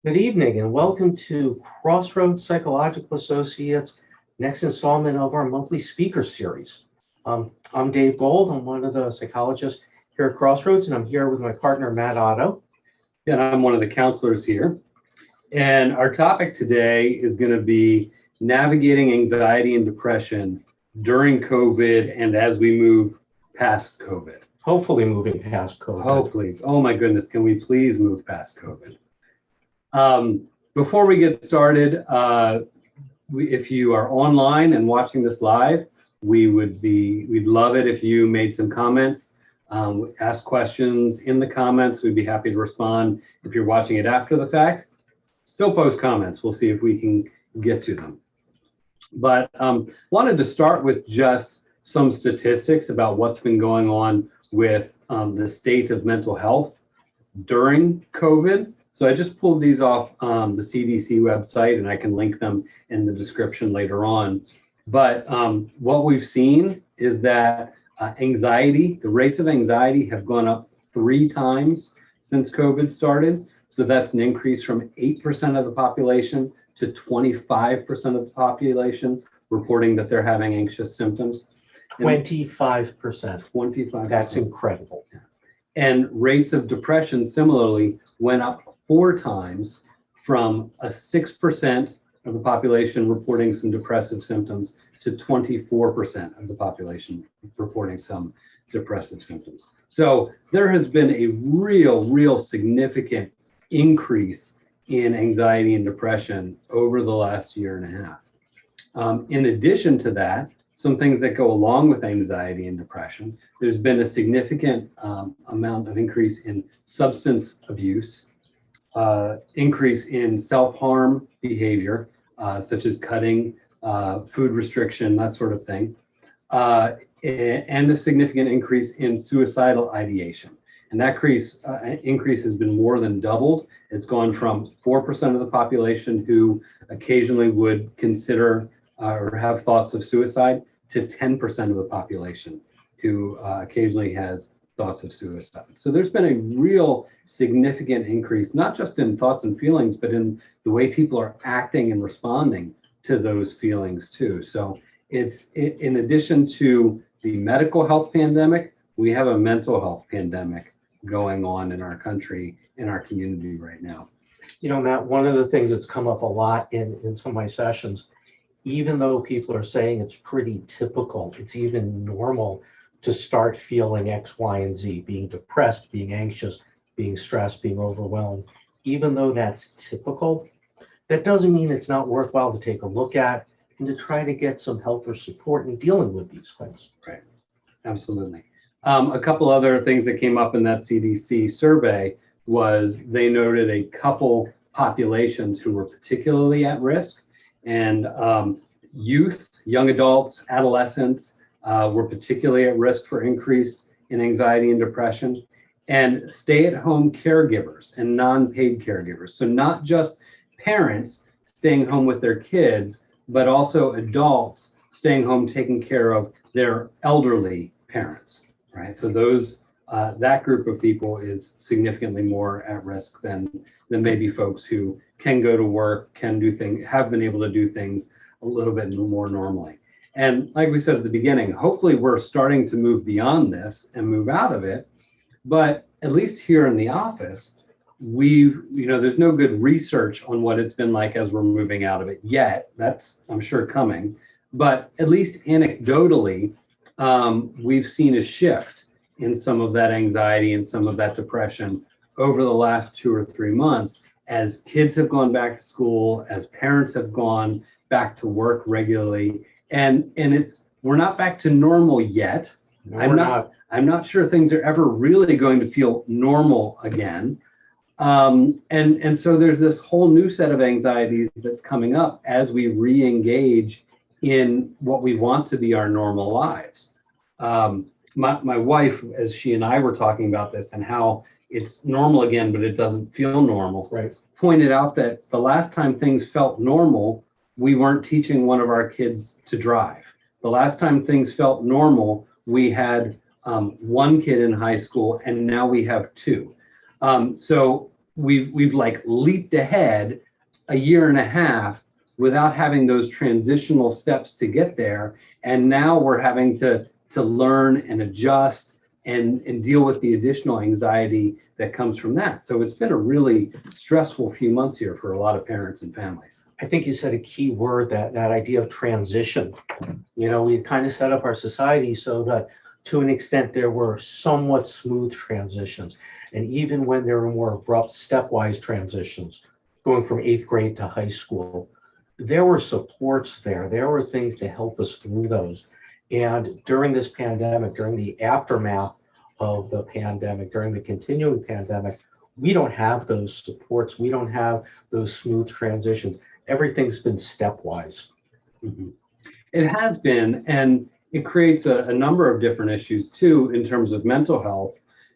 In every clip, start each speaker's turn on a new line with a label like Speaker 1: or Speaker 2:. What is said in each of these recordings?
Speaker 1: Good evening and welcome to Crossroads Psychological Associates' next installment of our monthly speaker series. I'm Dave Gold. I'm one of the psychologists here at Crossroads, and I'm here with my partner, Matt Otto.
Speaker 2: And I'm one of the counselors here. And our topic today is going to be navigating anxiety and depression during COVID and as we move past COVID.
Speaker 1: Hopefully moving past COVID.
Speaker 2: Hopefully. Oh my goodness, can we please move past COVID? Before we get started, if you are online and watching this live, we'd love it if you made some comments, ask questions in the comments. We'd be happy to respond. If you're watching it after the fact, still post comments. We'll see if we can get to them. But wanted to start with just some statistics about what's been going on with the state of mental health during COVID. So I just pulled these off the CDC website, and I can link them in the description later on. But what we've seen is that the rates of anxiety have gone up 3 times since COVID started. So that's an increase from 8% of the population to 25% of the population reporting that they're having anxious symptoms.
Speaker 1: 25%.
Speaker 2: 25%.
Speaker 1: That's incredible.
Speaker 2: And rates of depression similarly went up 4 times from a 6% of the population reporting some depressive symptoms to 24% of the population reporting some depressive symptoms. So there has been a real significant increase in anxiety and depression over the last year and a half. In addition to that, some things that go along with anxiety and depression, there's been a significant amount of increase in substance abuse, increase in self-harm behavior, such as cutting, food restriction, that sort of thing, and a significant increase in suicidal ideation. And that increase has been more than doubled. It's gone from 4% of the population who occasionally would consider or have thoughts of suicide to 10% of the population who occasionally has thoughts of suicide. So there's been a real significant increase, not just in thoughts and feelings, but in the way people are acting and responding to those feelings too. So in addition to the medical health pandemic, we have a mental health pandemic going on in our country, in our community right now.
Speaker 1: You know, Matt, one of the things that's come up a lot in some of my sessions, even though people are saying it's pretty typical, it's even normal to start feeling X, Y, and Z, being depressed, being anxious, being stressed, being overwhelmed. Even though that's typical, that doesn't mean it's not worthwhile to take a look at and to try to get some help or support in dealing with these things.
Speaker 2: Right, absolutely. A couple other things that came up in that CDC survey was they noted a couple populations who were particularly at risk, and youth, young adults, adolescents were particularly at risk for increase in anxiety and depression, and stay-at-home caregivers and non-paid caregivers. So not just parents staying home with their kids, but also adults staying home taking care of their elderly parents, right? So that group of people is significantly more at risk than maybe folks who can go to work, can do things, have been able to do things a little bit more normally. And like we said at the beginning, hopefully we're starting to move beyond this and move out of it. But at least here in the office, there's no good research on what it's been like as we're moving out of it yet. That's, I'm sure, coming. But at least anecdotally, we've seen a shift in some of that anxiety and some of that depression over the last 2 or 3 months as kids have gone back to school, as parents have gone back to work regularly. And we're not back to normal yet.
Speaker 1: No,
Speaker 2: I'm not sure things are ever really going to feel normal again. And so there's this whole new set of anxieties that's coming up as we re-engage in what we want to be our normal lives. My wife, as she and I were talking about this and how it's normal again, but it doesn't feel normal,
Speaker 1: right,
Speaker 2: pointed out that the last time things felt normal, we weren't teaching one of our kids to drive. The last time things felt normal, we had 1 kid in high school, and now we have 2. So we've like leaped ahead a year and a half without having those transitional steps to get there. And now we're having to learn and adjust and deal with the additional anxiety that comes from that. So it's been a really stressful few months here for a lot of parents and families.
Speaker 1: I think you said a key word, that idea of transition. You know, we kind of set up our society so that to an extent there were somewhat smooth transitions. And even when there were more abrupt stepwise transitions, going from 8th grade to high school, there were supports there. There were things to help us through those. And during this pandemic, during the aftermath of the pandemic, during the continuing pandemic, we don't have those supports. We don't have those smooth transitions. Everything's been stepwise.
Speaker 2: Mm-hmm. It has been, and it creates a number of different issues too in terms of mental health,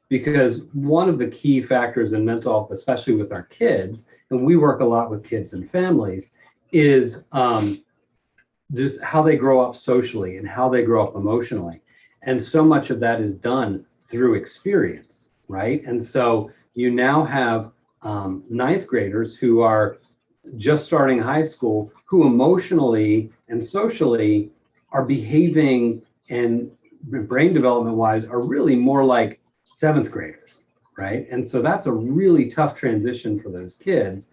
Speaker 2: because one of the key factors in mental health, especially with our kids, and we work a lot with kids and families, is just how they grow up socially and how they grow up emotionally. And so much of that is done through experience, right? And so you now have 9th graders who are just starting high school, who emotionally and socially are behaving and brain development wise are really more like 7th graders, right? And so that's a really tough transition for those kids.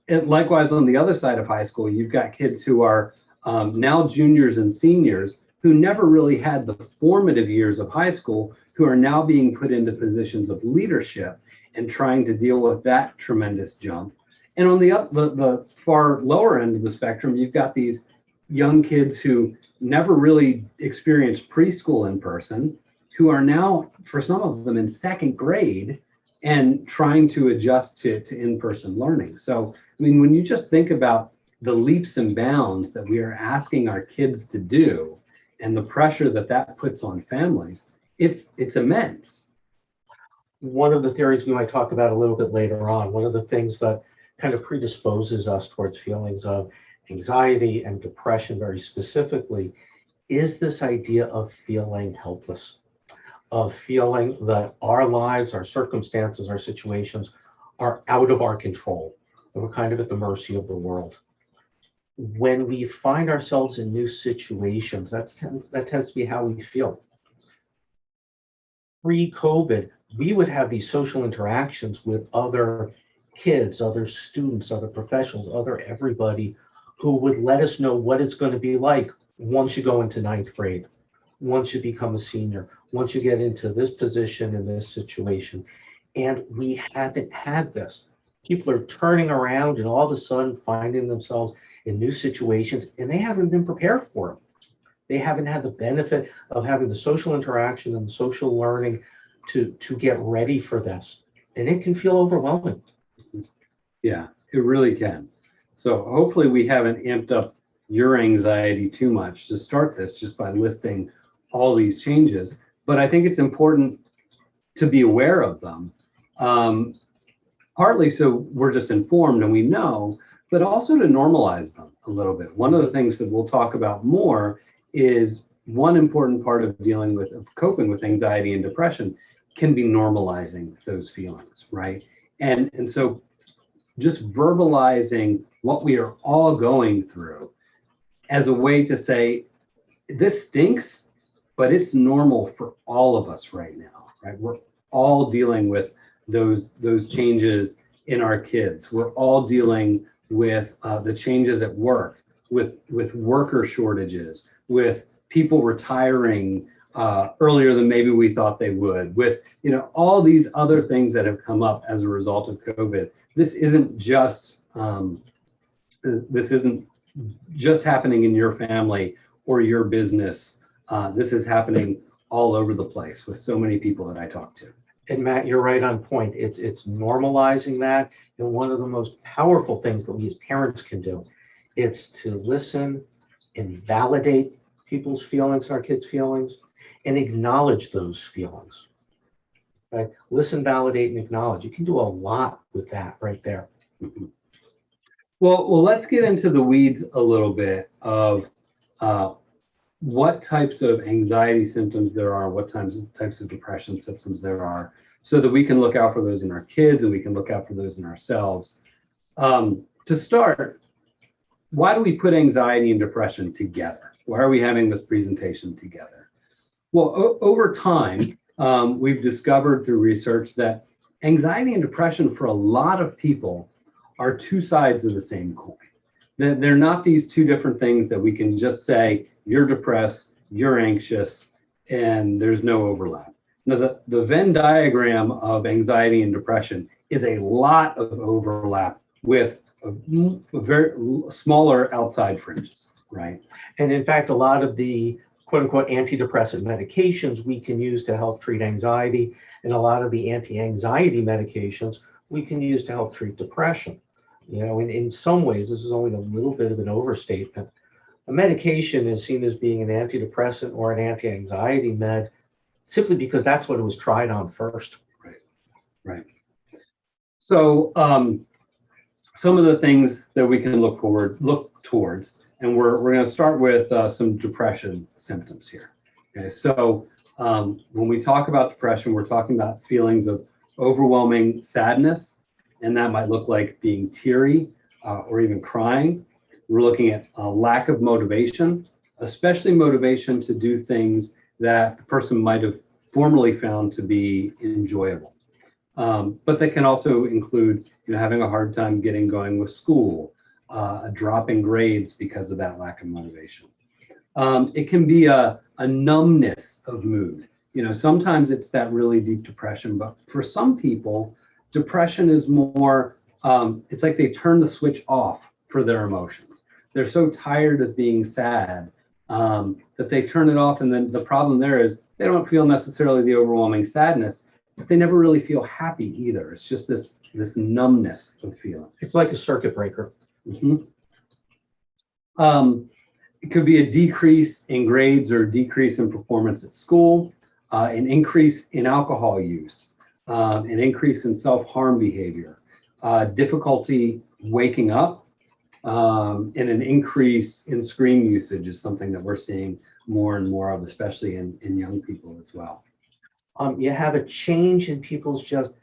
Speaker 2: And likewise, on the other side of high school, you've got kids who are now juniors and seniors who never really had the formative years of high school, who are now being put into positions of leadership and trying to deal with that tremendous jump. And on the far lower end of the spectrum, you've got these young kids who never really experienced preschool in person, who are now, for some of them, in 2nd grade and trying to adjust to in-person learning. So, I mean, when you just think about the leaps and bounds that we are asking our kids to do and the pressure that that puts on families, it's immense.
Speaker 1: One of the theories we might talk about a little bit later on, one of the things that kind of predisposes us towards feelings of anxiety and depression very specifically, is this idea of feeling helpless, of feeling that our lives, our circumstances, our situations are out of our control, and we're kind of at the mercy of the world. When we find ourselves in new situations, that tends to be how we feel. Pre-COVID, we would have these social interactions with other kids, other students, other professionals, other everybody who would let us know what it's going to be like once you go into 9th grade, once you become a senior, once you get into this position in this situation. And we haven't had this. People are turning around and all of a sudden finding themselves in new situations, and they haven't been prepared for them. They haven't had the benefit of having the social interaction and the social learning to get ready for this. And it can feel overwhelming.
Speaker 2: Yeah, it really can. So hopefully we haven't amped up your anxiety too much to start this just by listing all these changes. But I think it's important to be aware of them, partly so we're just informed and we know, but also to normalize them a little bit. One of the things that we'll talk about more is one important part of dealing with, of coping with anxiety and depression can be normalizing those feelings, right? And so just verbalizing what we are all going through as a way to say, this stinks, but it's normal for all of us right now, right? We're all dealing with those changes in our kids. We're all dealing with the changes at work, with worker shortages, with people retiring earlier than maybe we thought they would, with all these other things that have come up as a result of COVID. This isn't just happening in your family or your business. This is happening all over the place with so many people that I talk to.
Speaker 1: And Matt, you're right on point. It's normalizing that. And one of the most powerful things that we as parents can do, it's to listen and validate people's feelings, our kids' feelings, and acknowledge those feelings. Right? Listen, validate, and acknowledge. You can do a lot with that right there.
Speaker 2: Mm-hmm. Well, let's get into the weeds a little bit of what types of anxiety symptoms there are, what types of depression symptoms there are. so that we can look out for those in our kids and we can look out for those in ourselves. To start, why do we put anxiety and depression together? Why are we having this presentation together? Well, over time, we've discovered through research that anxiety and depression for a lot of people are two sides of the same coin. They're not these two different things that we can just say, you're depressed, you're anxious, and there's no overlap. Now, the Venn diagram of anxiety and depression is a lot of overlap with a very smaller outside fringes, right?
Speaker 1: And in fact, a lot of the quote unquote antidepressant medications we can use to help treat anxiety, and a lot of the anti-anxiety medications we can use to help treat depression. You know, in some ways, this is only a little bit of an overstatement. A medication is seen as being an antidepressant or an anti-anxiety med simply because that's what it was tried on first.
Speaker 2: Right. So some of the things that we can look towards, and we're going to start with some depression symptoms here. Okay, so when we talk about depression, we're talking about feelings of overwhelming sadness, and that might look like being teary or even crying. We're looking at a lack of motivation, especially motivation to do things that the person might have formerly found to be enjoyable. But they can also include, having a hard time getting going with school, dropping grades because of that lack of motivation. It can be a numbness of mood. Sometimes it's that really deep depression, but for some people, depression is more, it's like they turn the switch off for their emotions. They're so tired of being sad that they turn it off. And then the problem there is they don't feel necessarily the overwhelming sadness, but they never really feel happy either. It's just this numbness of feeling.
Speaker 1: It's like a circuit breaker.
Speaker 2: Mm-hmm. It could be a decrease in grades or decrease in performance at school, an increase in alcohol use, an increase in self-harm behavior, difficulty waking up, and an increase in screen usage is something that we're seeing more and more of, especially in young people as well.
Speaker 1: You have a change in people's just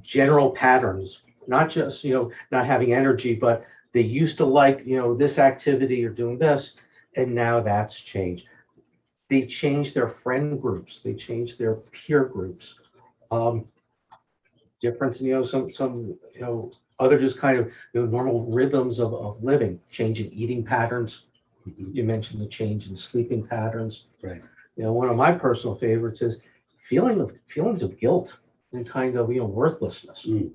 Speaker 1: general patterns, not just, not having energy, but they used to like, this activity or doing this, and now that's changed. They change their friend groups, they change their peer groups. Difference, some other just kind of normal rhythms of living, change in eating patterns. You mentioned the change in sleeping patterns.
Speaker 2: Right.
Speaker 1: One of my personal favorites is feelings of guilt and kind of worthlessness.
Speaker 2: Mm.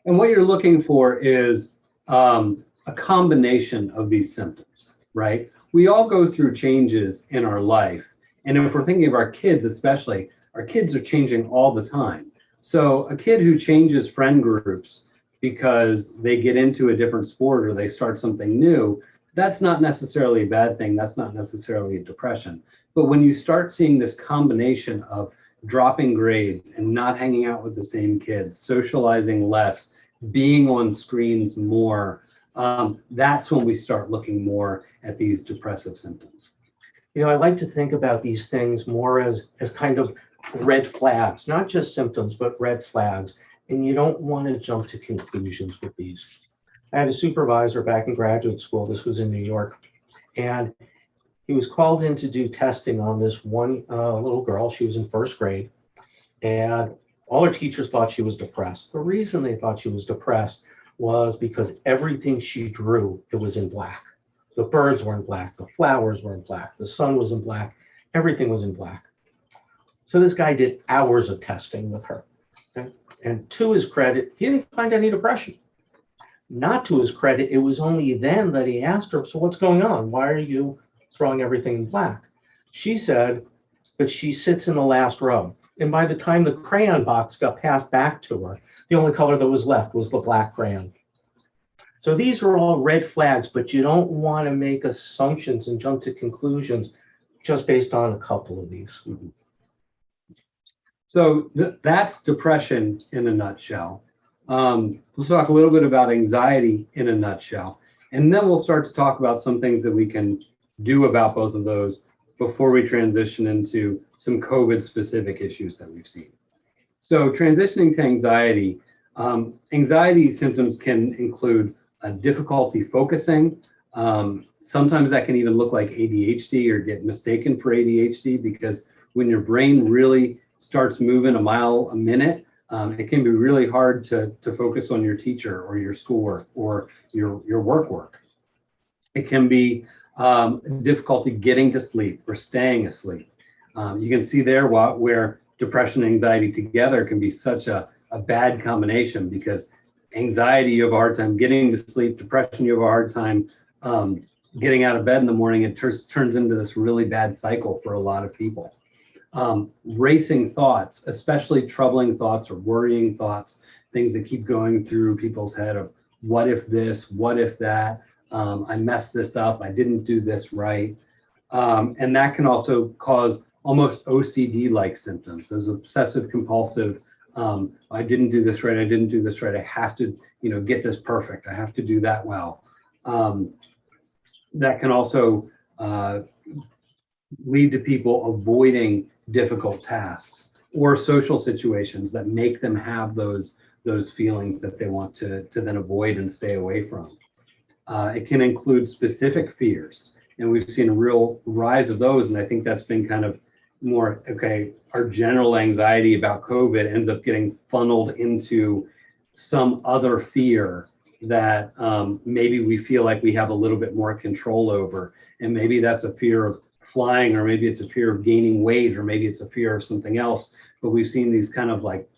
Speaker 2: And what you're looking for is a combination of these symptoms, right? We all go through changes in our life, and if we're thinking of our kids especially, our kids are changing all the time. So a kid who changes friend groups because they get into a different sport or they start something new, that's not necessarily a bad thing. That's not necessarily a depression. But when you start seeing this combination of dropping grades and not hanging out with the same kids, socializing less, being on screens more, that's when we start looking more at these depressive symptoms.
Speaker 1: I like to think about these things more as kind of red flags, not just symptoms, but red flags. And you don't want to jump to conclusions with these. I had a supervisor back in graduate school. This was in New York. And he was called in to do testing on this one little girl. She was in first grade. And all her teachers thought she was depressed. The reason they thought she was depressed was because everything she drew, it was in black. The birds were in black. The flowers were in black. The sun was in black. Everything was in black. So this guy did hours of testing with her. Okay? And to his credit, he didn't find any depression. Not to his credit, it was only then that he asked her, so what's going on? Why are you throwing everything in black? She said, but she sits in the last row. And by the time the crayon box got passed back to her, the only color that was left was the black crayon. So these are all red flags, but you don't want to make assumptions and jump to conclusions just based on a couple of these.
Speaker 2: Mm-hmm. So that's depression in a nutshell. We'll talk a little bit about anxiety in a nutshell, and then we'll start to talk about some things that we can do about both of those before we transition into some COVID-specific issues that we've seen. So transitioning to anxiety, anxiety symptoms can include difficulty focusing. Sometimes that can even look like ADHD or get mistaken for ADHD, because when your brain really starts moving a mile a minute, it can be really hard to focus on your teacher or your schoolwork or your work. It can be difficulty getting to sleep or staying asleep. You can see there where depression and anxiety together can be such a bad combination, because anxiety, you have a hard time getting to sleep. Depression, you have a hard time getting out of bed in the morning. It turns into this really bad cycle for a lot of people. Racing thoughts, especially troubling thoughts or worrying thoughts, things that keep going through people's head of what if this, what if that, I messed this up, I didn't do this right. And that can also cause almost OCD-like symptoms, those obsessive compulsive, I didn't do this right, I didn't do this right, I have to, get this perfect, I have to do that well. That can also lead to people avoiding difficult tasks or social situations that make them have those feelings that they want to then avoid and stay away from. It can include specific fears, and we've seen a real rise of those, and I think that's been kind of more, okay, our general anxiety about COVID ends up getting funneled into some other fear that maybe we feel like we have a little bit more control over, and maybe that's a fear of flying, or maybe it's a fear of gaining weight, or maybe it's a fear of something else. But we've seen these kind of like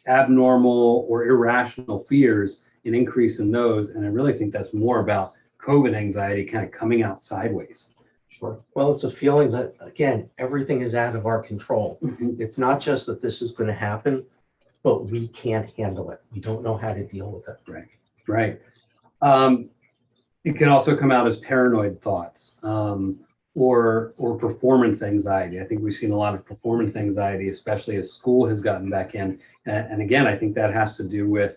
Speaker 2: abnormal or irrational fears, an increase in those, and I really think that's more about COVID anxiety kind of coming out sideways.
Speaker 1: Sure. Well, it's a feeling that, again, everything is out of our control. It's not just that this is going to happen, but we can't handle it. We don't know how to deal with it.
Speaker 2: Right. It can also come out as paranoid thoughts, or performance anxiety. I think we've seen a lot of performance anxiety, especially as school has gotten back in. And again, I think that has to do with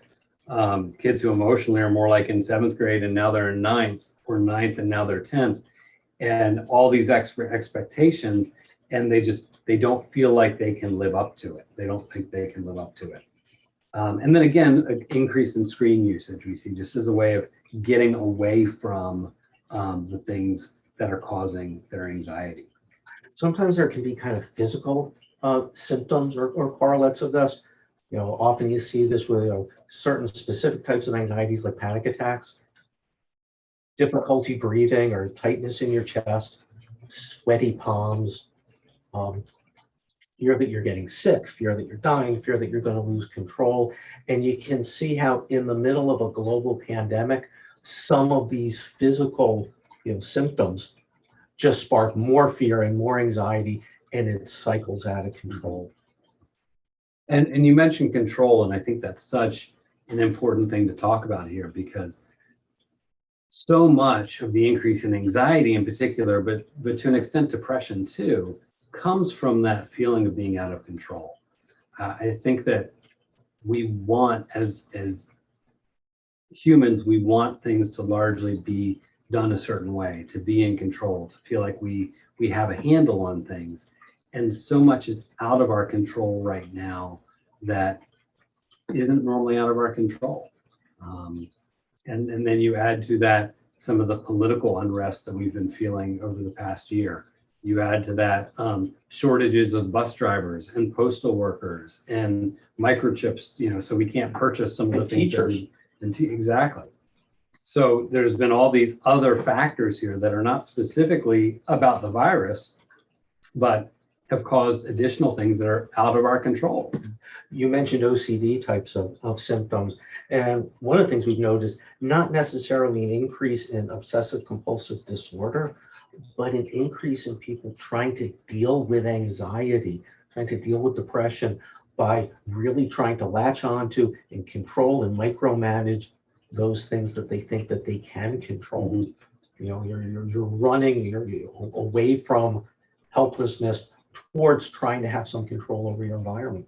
Speaker 2: kids who emotionally are more like in 7th grade and now they're in 9th, or 9th and now they're 10th, and all these expectations, and they don't feel like they can live up to it. They don't think they can live up to it. And then again, an increase in screen usage we see just as a way of getting away from the things that are causing their anxiety.
Speaker 1: Sometimes there can be kind of physical symptoms or correlates of this. Often you see this with certain specific types of anxieties like panic attacks, difficulty breathing or tightness in your chest, sweaty palms, fear that you're getting sick, fear that you're dying, fear that you're going to lose control. And you can see how in the middle of a global pandemic, some of these physical symptoms just spark more fear and more anxiety, and it cycles out of control.
Speaker 2: And you mentioned control, and I think that's such an important thing to talk about here, because so much of the increase in anxiety in particular, but to an extent depression too, comes from that feeling of being out of control. I think that we want, as humans, we want things to largely be done a certain way, to be in control, to feel like we have a handle on things. And so much is out of our control right now that isn't normally out of our control. And then you add to that some of the political unrest that we've been feeling over the past year. You add to that shortages of bus drivers and postal workers and microchips, so we can't purchase some of the things.
Speaker 1: Teachers.
Speaker 2: Exactly. So there's been all these other factors here that are not specifically about the virus, but have caused additional things that are out of our control.
Speaker 1: You mentioned OCD types of symptoms. And one of the things we've noticed, not necessarily an increase in obsessive compulsive disorder, but an increase in people trying to deal with anxiety, trying to deal with depression by really trying to latch onto and control and micromanage those things that they think that they can control. You're running, you're away from helplessness towards trying to have some control over your environment.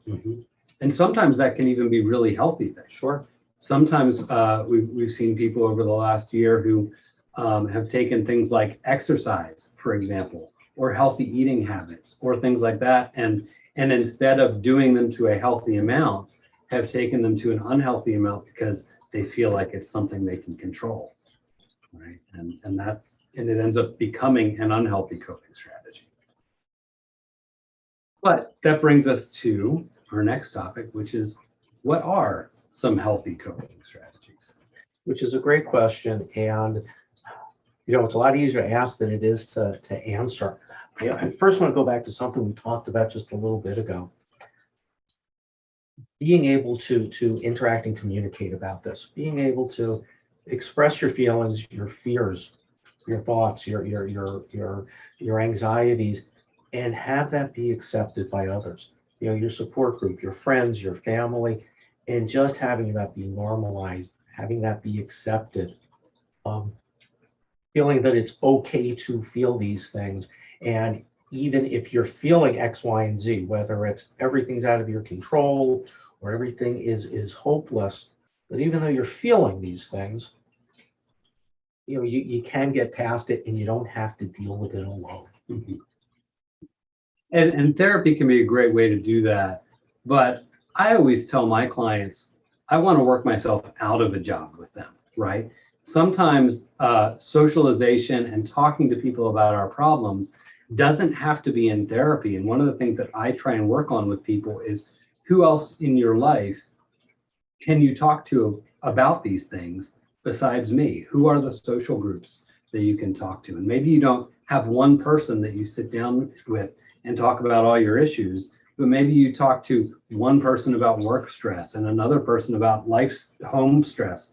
Speaker 2: And sometimes that can even be really healthy things.
Speaker 1: Sure.
Speaker 2: Sometimes we've seen people over the last year who have taken things like exercise, for example, or healthy eating habits, or things like that, and And instead of doing them to a healthy amount, have taken them to an unhealthy amount because they feel like it's something they can control, right? And it ends up becoming an unhealthy coping strategy. But that brings us to our next topic, which is, what are some healthy coping strategies?
Speaker 1: Which is a great question. And, it's a lot easier to ask than it is to answer. I first want to go back to something we talked about just a little bit ago. Being able to interact and communicate about this, being able to express your feelings, your fears, your thoughts, your anxieties, and have that be accepted by others. Your support group, your friends, your family, and just having that be normalized, having that be accepted, feeling that it's okay to feel these things. And even if you're feeling X, Y, and Z, whether it's everything's out of your control or everything is hopeless, but even though you're feeling these things, you can get past it and you don't have to deal with it alone.
Speaker 2: Mm-hmm. And therapy can be a great way to do that. But I always tell my clients, I want to work myself out of a job with them, right? Sometimes socialization and talking to people about our problems doesn't have to be in therapy. And one of the things that I try and work on with people is, who else in your life can you talk to about these things besides me? Who are the social groups that you can talk to? And maybe you don't have one person that you sit down with and talk about all your issues, but maybe you talk to one person about work stress and another person about home stress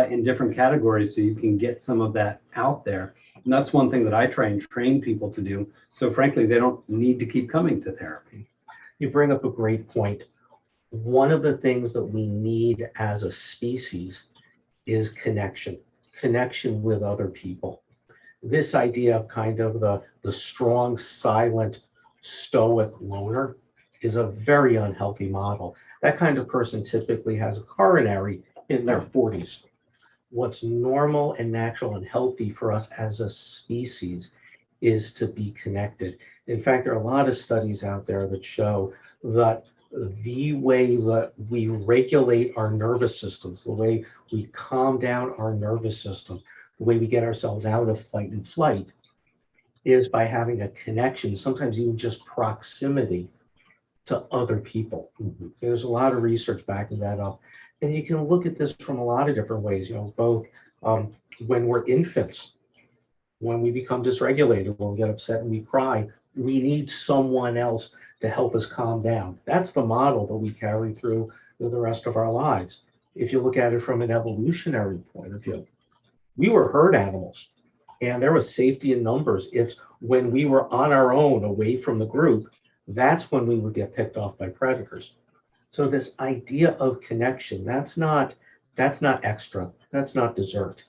Speaker 2: in different categories, so you can get some of that out there. And that's one thing that I try and train people to do. So frankly, they don't need to keep coming to therapy.
Speaker 1: You bring up a great point. One of the things that we need as a species is connection with other people. This idea of kind of the strong, silent, stoic loner is a very unhealthy model. That kind of person typically has a coronary in their 40s. What's normal and natural and healthy for us as a species is to be connected. In fact, there are a lot of studies out there that show that the way that we regulate our nervous systems, the way we calm down our nervous system, the way we get ourselves out of fight and flight, is by having a connection, sometimes even just proximity to other people. Mm-hmm. There's a lot of research backing that up. And you can look at this from a lot of different ways, both when we're infants, when we become dysregulated, when we get upset and we cry, we need someone else to help us calm down. That's the model that we carry through the rest of our lives. If you look at it from an evolutionary point of view, we were herd animals and there was safety in numbers. It's when we were on our own away from the group, that's when we would get picked off by predators. So this idea of connection, that's not extra, that's not dessert.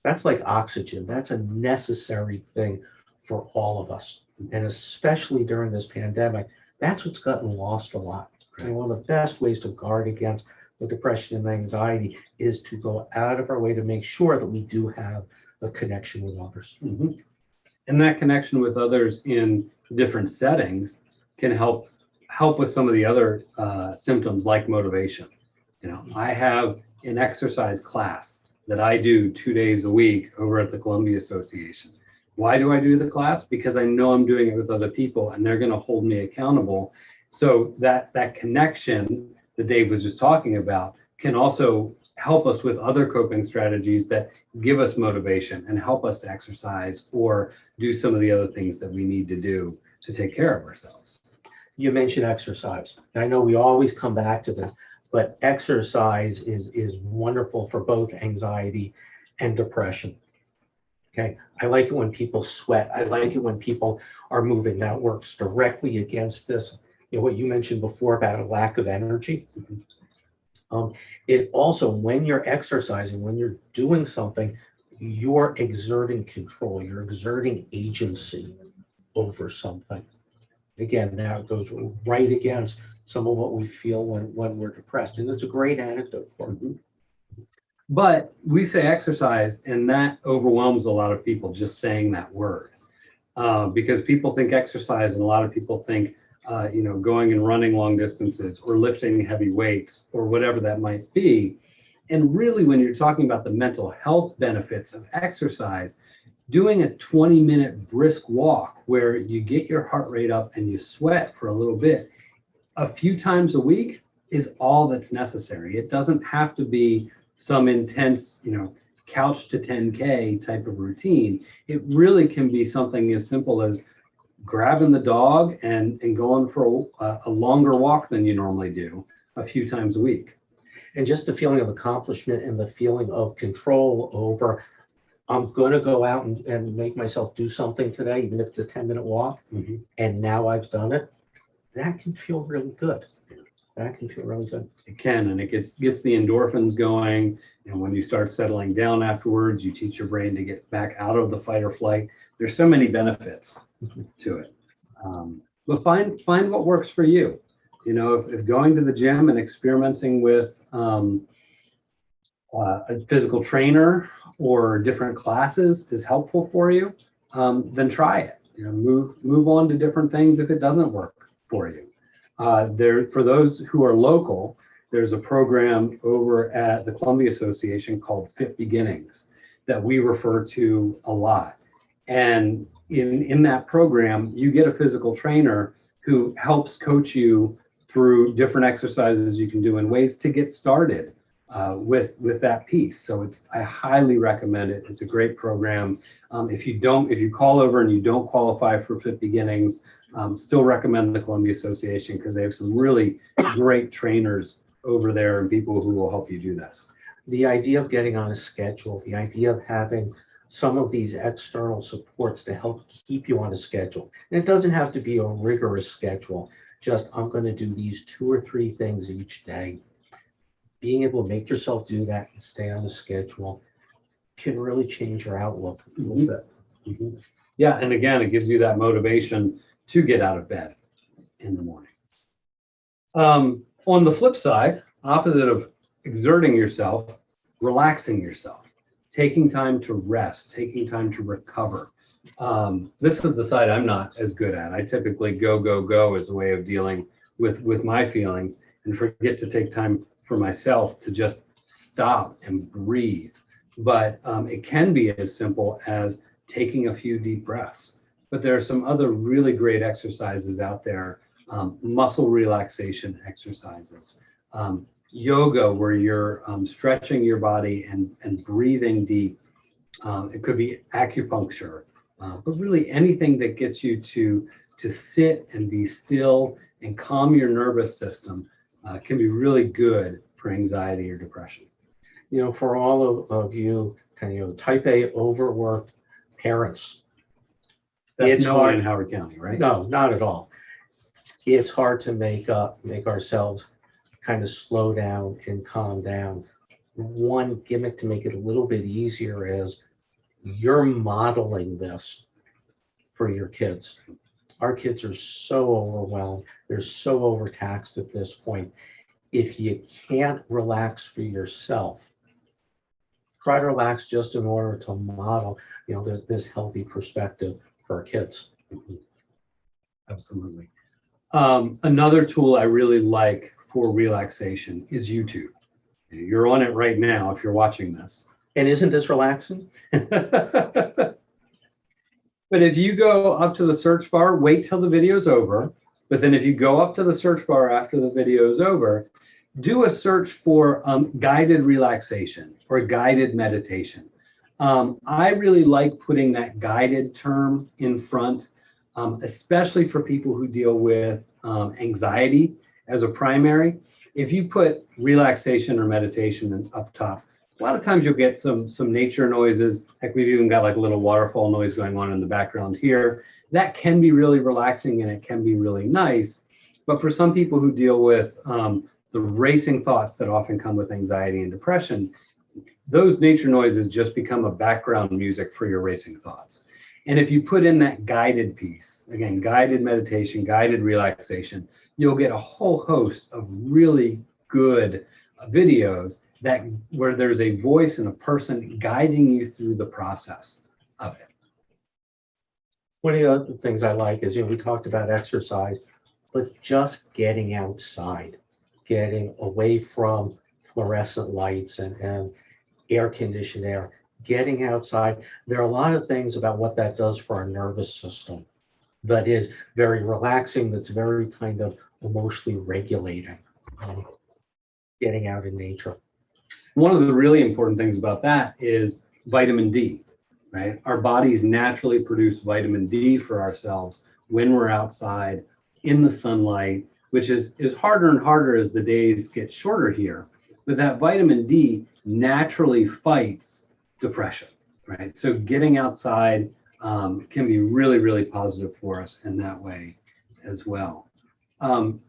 Speaker 1: That's like oxygen. That's a necessary thing for all of us. And especially during this pandemic, that's what's gotten lost a lot. And one of the best ways to guard against the depression and anxiety is to go out of our way to make sure that we do have a connection with others.
Speaker 2: Mm-hmm. And that connection with others in different settings can help with some of the other symptoms like motivation. I have an exercise class that I do 2 days a week over at the Columbia Association. Why do I do the class? Because I know I'm doing it with other people and they're going to hold me accountable. So that connection that Dave was just talking about can also help us with other coping strategies that give us motivation and help us to exercise or do some of the other things that we need to do to take care of ourselves.
Speaker 1: You mentioned exercise. I know we always come back to this, but exercise is wonderful for both anxiety and depression. Okay, I like it when people sweat. I like it when people are moving. That works directly against this. What you mentioned before about a lack of energy. It also, when you're exercising, when you're doing something, you're exerting control. You're exerting agency over something. Again, that goes right against some of what we feel when we're depressed. And it's a great anecdote for me.
Speaker 2: But we say exercise, and that overwhelms a lot of people just saying that word. Because people think exercise, and a lot of people think going and running long distances or lifting heavy weights or whatever that might be. And really, when you're talking about the mental health benefits of exercise, doing a 20-minute brisk walk where you get your heart rate up and you sweat for a little bit a few times a week is all that's necessary. It doesn't have to be some intense, couch to 10K type of routine. It really can be something as simple as grabbing the dog and going for a longer walk than you normally do a few times a week.
Speaker 1: And just the feeling of accomplishment and the feeling of control over, I'm going to go out and make myself do something today, even if it's a 10-minute walk, and now I've done it, that can feel really good. That can feel really good.
Speaker 2: It can, and it gets the endorphins going. And when you start settling down afterwards, you teach your brain to get back out of the fight or flight. There's so many benefits to it. But find what works for you. If going to the gym and experimenting with a physical trainer or different classes is helpful for you, then try it. Move on to different things if it doesn't work for you. For those who are local, there's a program over at the Columbia Association called Fit Beginnings that we refer to a lot. And in that program, you get a physical trainer who helps coach you through different exercises you can do and ways to get started with that piece. So I highly recommend it. It's a great program. If you call over and you don't qualify for Fit Beginnings, still recommend the Columbia Association because they have some really great trainers over there and people who will help you do this.
Speaker 1: The idea of getting on a schedule, the idea of having some of these external supports to help keep you on a schedule. And it doesn't have to be a rigorous schedule. Just, I'm going to do these 2 or 3 things each day. Being able to make yourself do that and stay on a schedule can really change your outlook a little bit.
Speaker 2: Yeah, and again, it gives you that motivation to get out of bed in the morning. On the flip side, opposite of exerting yourself, relaxing yourself, taking time to rest, taking time to recover. This is the side I'm not as good at. I typically go as a way of dealing with my feelings and forget to take time for myself to just stop and breathe. But it can be as simple as taking a few deep breaths. But there are some other really great exercises out there, muscle relaxation exercises, yoga where you're stretching your body and breathing deep. It could be acupuncture, but really anything that gets you to sit and be still and calm your nervous system can be really good for anxiety or depression.
Speaker 1: For all of you kind of type A overworked parents.
Speaker 2: That's no one in Howard County, right?
Speaker 1: No, not at all. It's hard to make ourselves kind of slow down and calm down. One gimmick to make it a little bit easier is you're modeling this for your kids. Our kids are so overwhelmed. They're so overtaxed at this point. If you can't relax for yourself, try to relax just in order to model, this healthy perspective for our kids.
Speaker 2: Absolutely. Another tool I really like for relaxation is YouTube. You're on it right now if you're watching this.
Speaker 1: And isn't this relaxing?
Speaker 2: But if you go up to the search bar, wait till the video's over. But then if you go up to the search bar after the video is over, do a search for guided relaxation or guided meditation. I really like putting that guided term in front, especially for people who deal with anxiety as a primary. If you put relaxation or meditation up top, a lot of times you'll get some nature noises. Heck, we've even got like a little waterfall noise going on in the background here. That can be really relaxing and it can be really nice. But for some people who deal with the racing thoughts that often come with anxiety and depression, those nature noises just become a background music for your racing thoughts. And if you put in that guided piece, again, guided meditation, guided relaxation, you'll get a whole host of really good videos where there's a voice and a person guiding you through the process of it.
Speaker 1: One of the other things I like is, we talked about exercise. but just getting outside, getting away from fluorescent lights and air conditioned air, getting outside. There are a lot of things about what that does for our nervous system that is very relaxing, that's very kind of emotionally regulating, getting out in nature.
Speaker 2: One of the really important things about that is vitamin D, right? Our bodies naturally produce vitamin D for ourselves when we're outside in the sunlight, which is harder and harder as the days get shorter here. But that vitamin D naturally fights depression, right? So getting outside can be really, really positive for us in that way as well.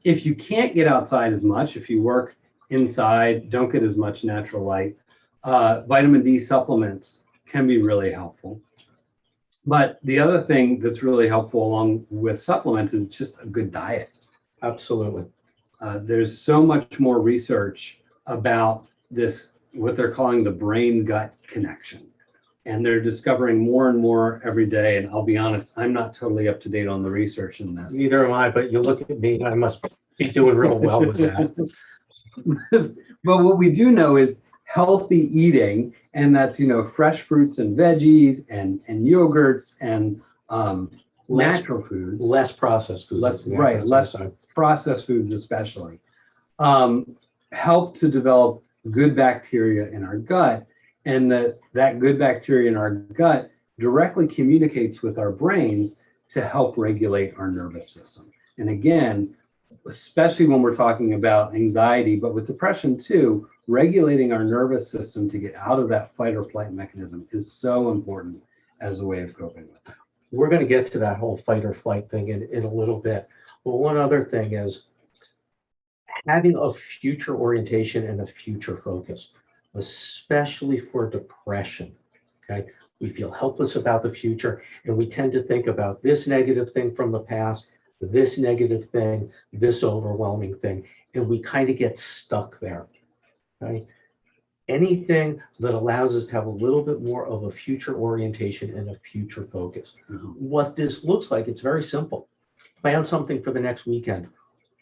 Speaker 2: If you can't get outside as much, if you work inside, don't get as much natural light, vitamin D supplements can be really helpful. But the other thing that's really helpful along with supplements is just a good diet.
Speaker 1: Absolutely.
Speaker 2: There's so much more research about this, what they're calling the brain-gut connection. And they're discovering more and more every day. And I'll be honest, I'm not totally up to date on the research in this.
Speaker 1: Neither am I, but you look at me, I must be doing real well with that.
Speaker 2: But what we do know is healthy eating, and that's, fresh fruits and veggies and yogurts and natural foods.
Speaker 1: Less processed foods.
Speaker 2: Less processed foods especially, help to develop good bacteria in our gut. And that good bacteria in our gut directly communicates with our brains to help regulate our nervous system. And again, especially when we're talking about anxiety, but with depression too, regulating our nervous system to get out of that fight or flight mechanism is so important as a way of coping with it.
Speaker 1: We're going to get to that whole fight or flight thing in a little bit. But one other thing is having a future orientation and a future focus, especially for depression. Okay, we feel helpless about the future, and we tend to think about this negative thing from the past, this negative thing, this overwhelming thing, and we kind of get stuck there. Okay, anything that allows us to have a little bit more of a future orientation and a future focus. What this looks like, it's very simple. Plan something for the next weekend.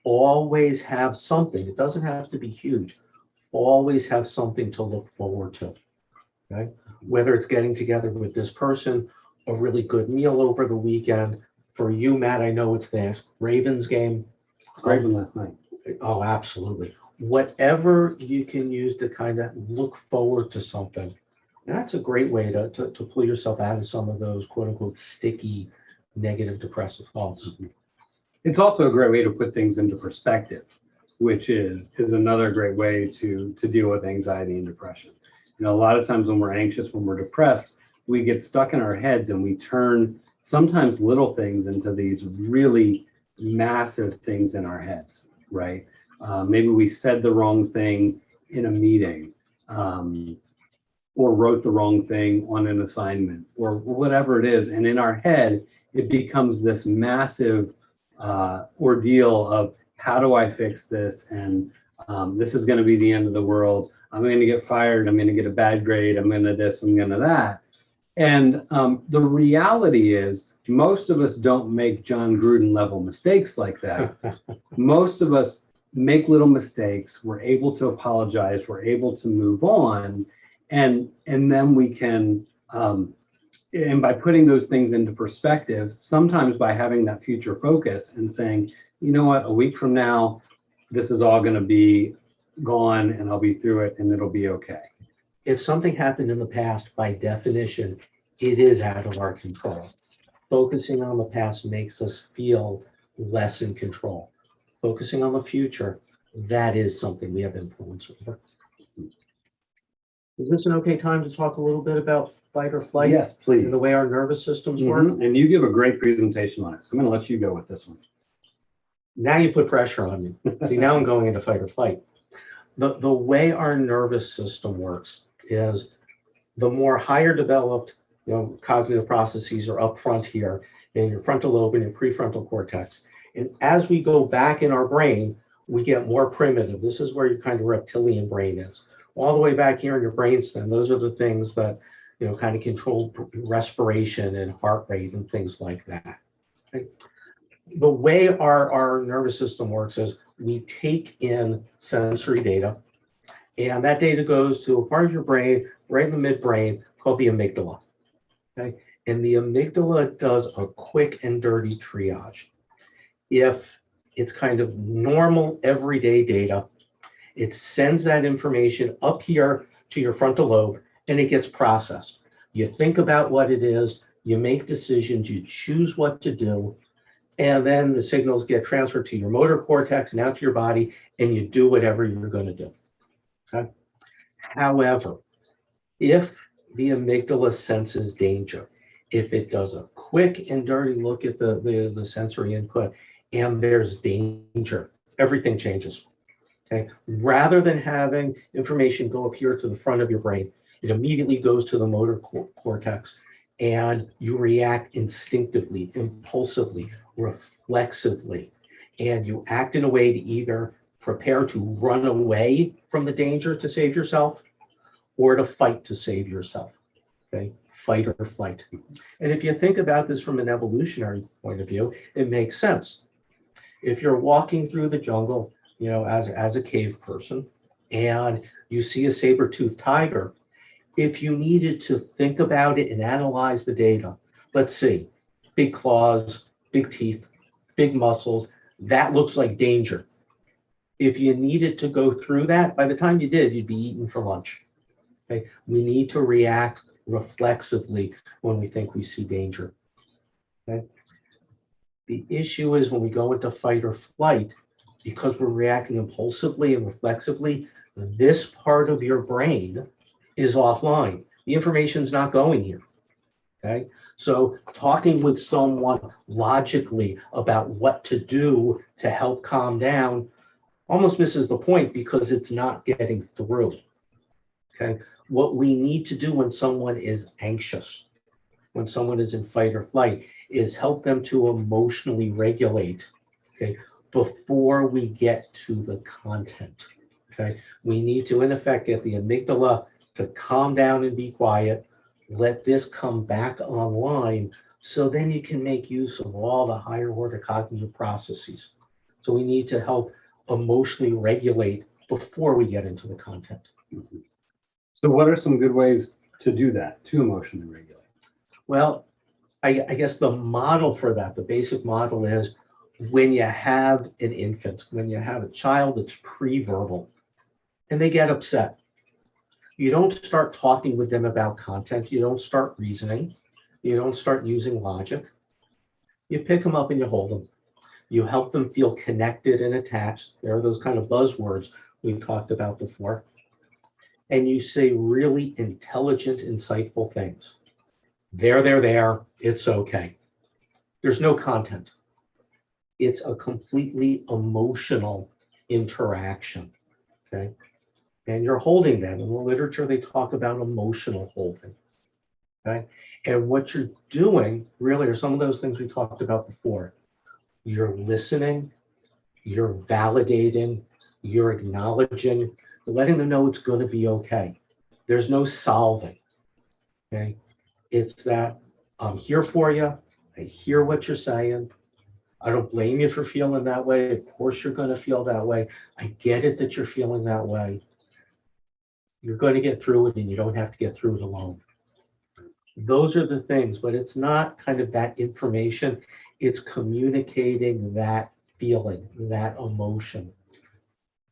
Speaker 1: Always have something. It doesn't have to be huge. Always have something to look forward to. Okay, whether it's getting together with this person, a really good meal over the weekend. For you, Matt, I know it's the Ravens game.
Speaker 2: Ravens last night.
Speaker 1: Oh, absolutely. Whatever you can use to kind of look forward to something. That's a great way to pull yourself out of some of those quote unquote sticky, negative, depressive thoughts.
Speaker 2: It's also a great way to put things into perspective, which is another great way to deal with anxiety and depression. A lot of times when we're anxious, when we're depressed, we get stuck in our heads and we turn sometimes little things into these really massive things in our heads, right? Maybe we said the wrong thing in a meeting, or wrote the wrong thing on an assignment, or whatever it is. And in our head, it becomes this massive ordeal of how do I fix this? And this is going to be the end of the world. I'm going to get fired. I'm going to get a bad grade. I'm going to this, I'm going to that. And the reality is most of us don't make John Gruden level mistakes like that. Most of us make little mistakes. We're able to apologize. We're able to move on. And then we can, and by putting those things into perspective, sometimes by having that future focus and saying, you know what, a week from now, this is all going to be gone and I'll be through it and it'll be okay.
Speaker 1: If something happened in the past, by definition, it is out of our control. Focusing on the past makes us feel less in control. Focusing on the future, that is something we have influence over. Is this an okay time to talk a little bit about fight or flight?
Speaker 2: Yes, please.
Speaker 1: And the way our nervous systems work?
Speaker 2: And you give a great presentation on it. So I'm going to let you go with this one.
Speaker 1: Now you put pressure on me. See, now I'm going into fight or flight. The way our nervous system works is the more higher developed cognitive processes are up front here in your frontal lobe and your prefrontal cortex. And as we go back in our brain, we get more primitive. This is where your kind of reptilian brain is. All the way back here in your brainstem, those are the things that kind of control respiration and heart rate and things like that. Okay. The way our nervous system works is we take in sensory data, and that data goes to a part of your brain, right in the midbrain, called the amygdala. Okay? And the amygdala does a quick and dirty triage. If it's kind of normal everyday data, it sends that information up here to your frontal lobe and it gets processed. You think about what it is, you make decisions, you choose what to do, and then the signals get transferred to your motor cortex and out to your body, and you do whatever you're going to do. Okay? However, if the amygdala senses danger, if it does a quick and dirty look at the sensory input and there's danger, everything changes. Okay? Rather than having information go up here to the front of your brain, it immediately goes to the motor cortex and you react instinctively, impulsively, reflexively, and you act in a way to either prepare to run away from the danger to save yourself or to fight to save yourself. Okay? Fight or flight. And if you think about this from an evolutionary point of view, it makes sense. If you're walking through the jungle, as a cave person, and you see a saber-toothed tiger, if you needed to think about it and analyze the data, let's see, big claws, big teeth, big muscles, that looks like danger. If you needed to go through that, by the time you did, you'd be eaten for lunch. Okay? We need to react reflexively when we think we see danger. Okay? The issue is when we go into fight or flight, because we're reacting impulsively and reflexively, this part of your brain is offline. The information's not going here. Okay? So talking with someone logically about what to do to help calm down almost misses the point because it's not getting through. Okay? What we need to do when someone is anxious, when someone is in fight or flight, is help them to emotionally regulate, okay, before we get to the content. Okay? We need to, in effect, get the amygdala to calm down and be quiet, let this come back online, so then you can make use of all the higher order cognitive processes. So we need to help emotionally regulate before we get into the content.
Speaker 2: So what are some good ways to do that, to emotionally regulate?
Speaker 1: Well, I guess the model for that, the basic model is when you have an infant, when you have a child that's pre-verbal and they get upset, you don't start talking with them about content. You don't start reasoning. You don't start using logic. You pick them up and you hold them. You help them feel connected and attached. There are those kind of buzzwords we talked about before. And you say really intelligent, insightful things. There, it's okay. There's no content. It's a completely emotional interaction, okay? And you're holding them. In the literature, they talk about emotional holding, okay? And what you're doing really are some of those things we talked about before. You're listening, you're validating, you're acknowledging, letting them know it's going to be okay. There's no solving, okay? It's that I'm here for you. I hear what you're saying. I don't blame you for feeling that way. Of course, you're going to feel that way. I get it that you're feeling that way. You're going to get through it and you don't have to get through it alone. Those are the things, but it's not kind of that information. It's communicating that feeling, that emotion.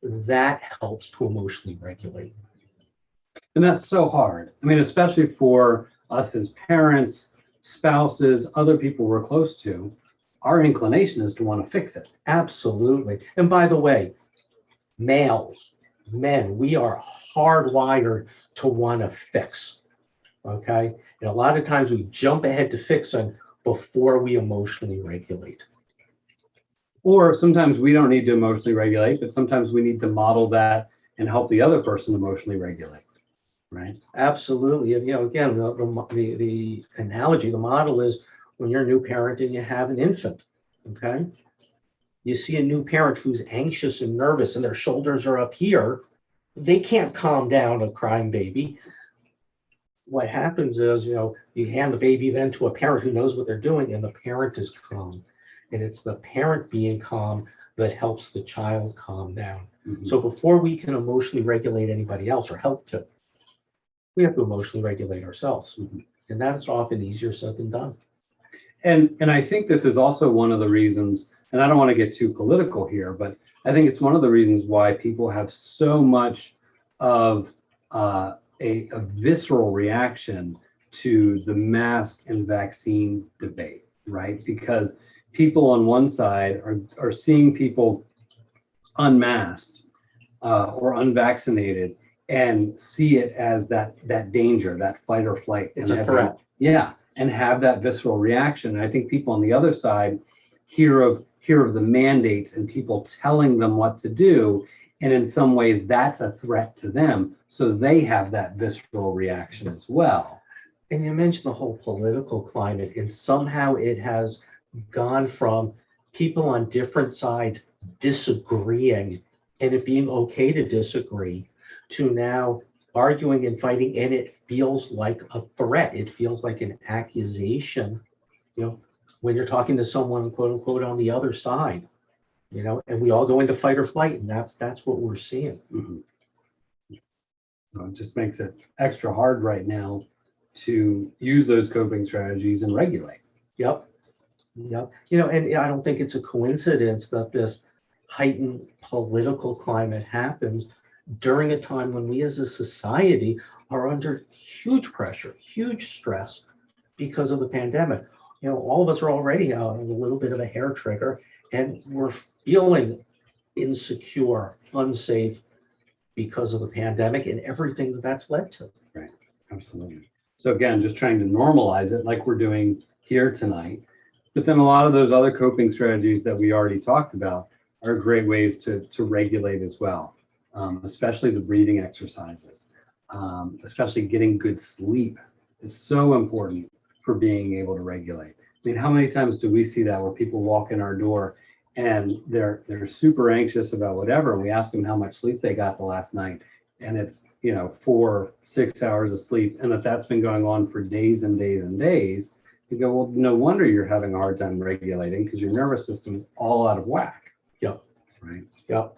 Speaker 1: That helps to emotionally regulate.
Speaker 2: And that's so hard. I mean, especially for us as parents, spouses, other people we're close to, our inclination is to want to fix it.
Speaker 1: Absolutely. And by the way, males, men, we are hardwired to want to fix. Okay? And a lot of times we jump ahead to fixing before we emotionally regulate.
Speaker 2: Or sometimes we don't need to emotionally regulate, but sometimes we need to model that and help the other person emotionally regulate. Right.
Speaker 1: Absolutely. And, again, the analogy, the model is when you're a new parent and you have an infant, okay? You see a new parent who's anxious and nervous and their shoulders are up here. They can't calm down a crying baby. What happens is, you hand the baby then to a parent who knows what they're doing and the parent is calm. and it's the parent being calm that helps the child calm down.
Speaker 2: Mhm.
Speaker 1: So before we can emotionally regulate anybody else or help to, we have to emotionally regulate ourselves.
Speaker 2: Mhm.
Speaker 1: And that's often easier said than done.
Speaker 2: And I think this is also one of the reasons, and I don't want to get too political here, but I think it's one of the reasons why people have so much of a visceral reaction to the mask and vaccine debate, right? Because people on one side are seeing people unmasked or unvaccinated and see it as that danger, that fight or flight.
Speaker 1: It's
Speaker 2: and
Speaker 1: a threat.
Speaker 2: Yeah, and have that visceral reaction. And I think people on the other side hear of the mandates and people telling them what to do, and in some ways that's a threat to them, so they have that visceral reaction as well.
Speaker 1: And you mentioned the whole political climate, and somehow it has gone from people on different sides disagreeing and it being okay to disagree to now arguing and fighting, and it feels like a threat. It feels like an accusation, when you're talking to someone, quote unquote, on the other side, and we all go into fight or flight, and that's what we're seeing.
Speaker 2: Mhm. So it just makes it extra hard right now to use those coping strategies and regulate.
Speaker 1: Yep. Yep. And I don't think it's a coincidence that this heightened political climate happens during a time when we as a society are under huge pressure, huge stress because of the pandemic. All of us are already out on a little bit of a hair trigger, and we're feeling insecure, unsafe because of the pandemic and everything that's led to.
Speaker 2: Right. Absolutely. So again, just trying to normalize it like we're doing here tonight. But then a lot of those other coping strategies that we already talked about are great ways to regulate as well, especially the breathing exercises, especially getting good sleep is so important for being able to regulate. I mean, how many times do we see that where people walk in our door and they're super anxious about whatever, and we ask them how much sleep they got the last night, and it's 4-6 hours of sleep, and that's been going on for days and days and days. You go, well, no wonder you're having a hard time regulating, because your nervous system is all out of whack.
Speaker 1: Yep.
Speaker 2: Right.
Speaker 1: Yep.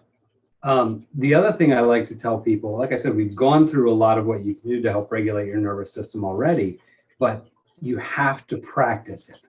Speaker 2: The other thing I like to tell people, like I said, we've gone through a lot of what you can do to help regulate your nervous system already, but you have to practice it.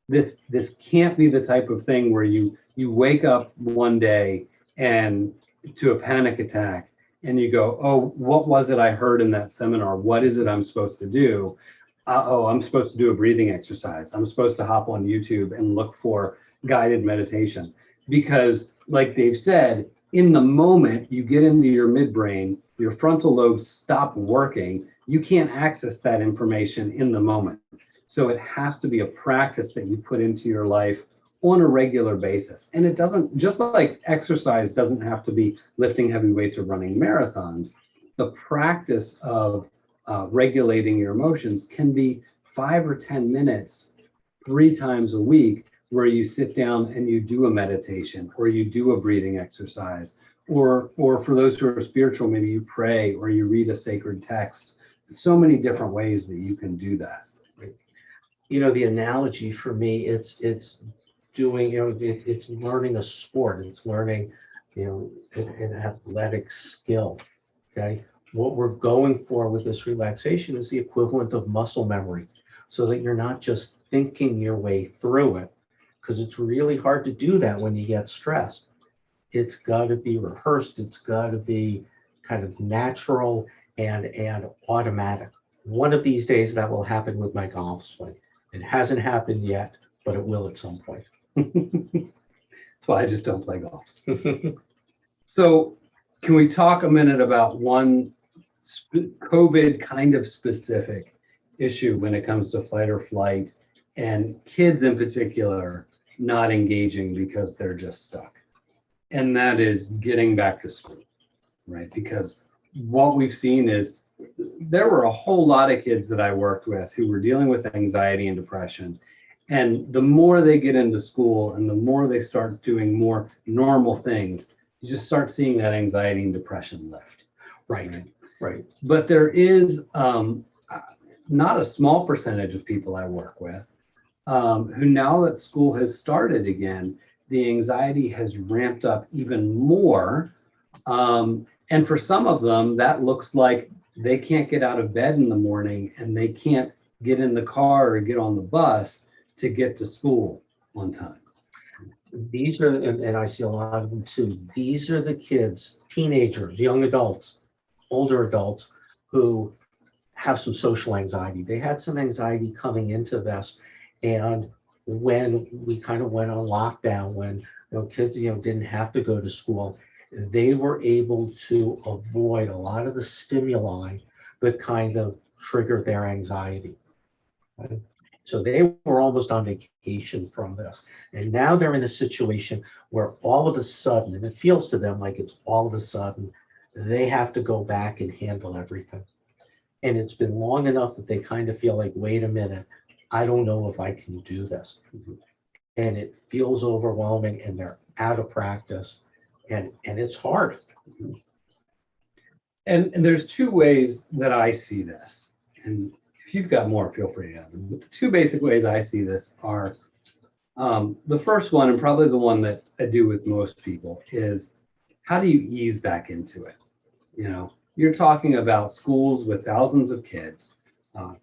Speaker 2: This can't be the type of thing where you wake up one day and to a panic attack and you go, oh, what was it I heard in that seminar? What is it I'm supposed to do? I'm supposed to do a breathing exercise. I'm supposed to hop on YouTube and look for guided meditation. Because like Dave said, in the moment you get into your midbrain, your frontal lobes stop working. You can't access that information in the moment. So it has to be a practice that you put into your life on a regular basis. And it doesn't, just like exercise doesn't have to be lifting heavy weights or running marathons, the practice of regulating your emotions can be 5 or 10 minutes 3 times a week, where you sit down and you do a meditation or you do a breathing exercise, or for those who are spiritual, maybe you pray or you read a sacred text. So many different ways that you can do that.
Speaker 1: The analogy for me, it's doing, it's learning a sport, it's learning, an athletic skill. Okay. What we're going for with this relaxation is the equivalent of muscle memory, so that you're not just thinking your way through it, because it's really hard to do that when you get stressed. It's got to be rehearsed. It's got to be kind of natural and automatic. One of these days that will happen with my golf swing. It hasn't happened yet, but it will at some point.
Speaker 2: That's why I just don't play golf. So can we talk a minute about one COVID kind of specific issue when it comes to fight or flight, and kids in particular not engaging because they're just stuck? And that is getting back to school, right? Because what we've seen is there were a whole lot of kids that I worked with who were dealing with anxiety and depression. And the more they get into school and the more they start doing more normal things, you just start seeing that anxiety and depression lift.
Speaker 1: Right.
Speaker 2: But there is not a small percentage of people I work with who now that school has started again, the anxiety has ramped up even more. And for some of them, that looks like they can't get out of bed in the morning and they can't get in the car or get on the bus to get to school on time.
Speaker 1: These are, and I see a lot of them too, these are the kids, teenagers, young adults, older adults, who have some social anxiety. They had some anxiety coming into this. And when we kind of went on lockdown, when kids didn't have to go to school, they were able to avoid a lot of the stimuli that kind of trigger their anxiety. Right? So they were almost on vacation from this. And now they're in a situation where all of a sudden, and it feels to them like it's all of a sudden, they have to go back and handle everything. And it's been long enough that they kind of feel like, wait a minute, I don't know if I can do this. And it feels overwhelming and they're out of practice and it's hard.
Speaker 2: And there's two ways that I see this. And if you've got more, feel free to add them. But the two basic ways I see this are the first one, and probably the one that I do with most people, is how do you ease back into it? You're talking about schools with thousands of kids,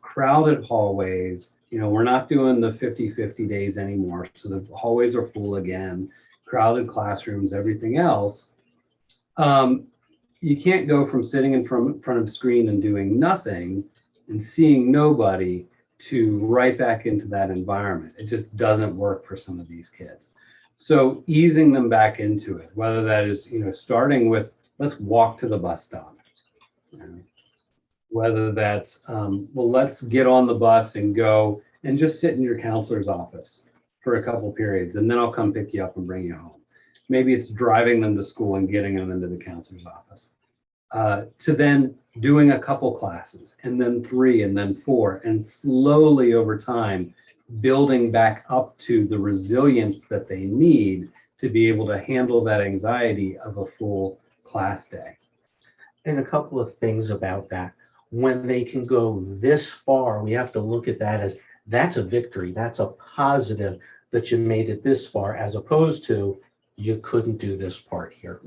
Speaker 2: crowded hallways. We're not doing the 50-50 days anymore. So the hallways are full again, crowded classrooms, everything else. You can't go from sitting in front of the screen and doing nothing and seeing nobody to right back into that environment. It just doesn't work for some of these kids. So easing them back into it, whether that is, starting with, let's walk to the bus stop. Whether that's, well, let's get on the bus and go and just sit in your counselor's office for a couple periods, and then I'll come pick you up and bring you home. Maybe it's driving them to school and getting them into the counselor's office. To then doing a couple classes, and then 3, and then 4, and slowly over time, building back up to the resilience that they need to be able to handle that anxiety of a full class day.
Speaker 1: And a couple of things about that. When they can go this far, we have to look at that as that's a victory. That's a positive that you made it this far, as opposed to you couldn't do this part here.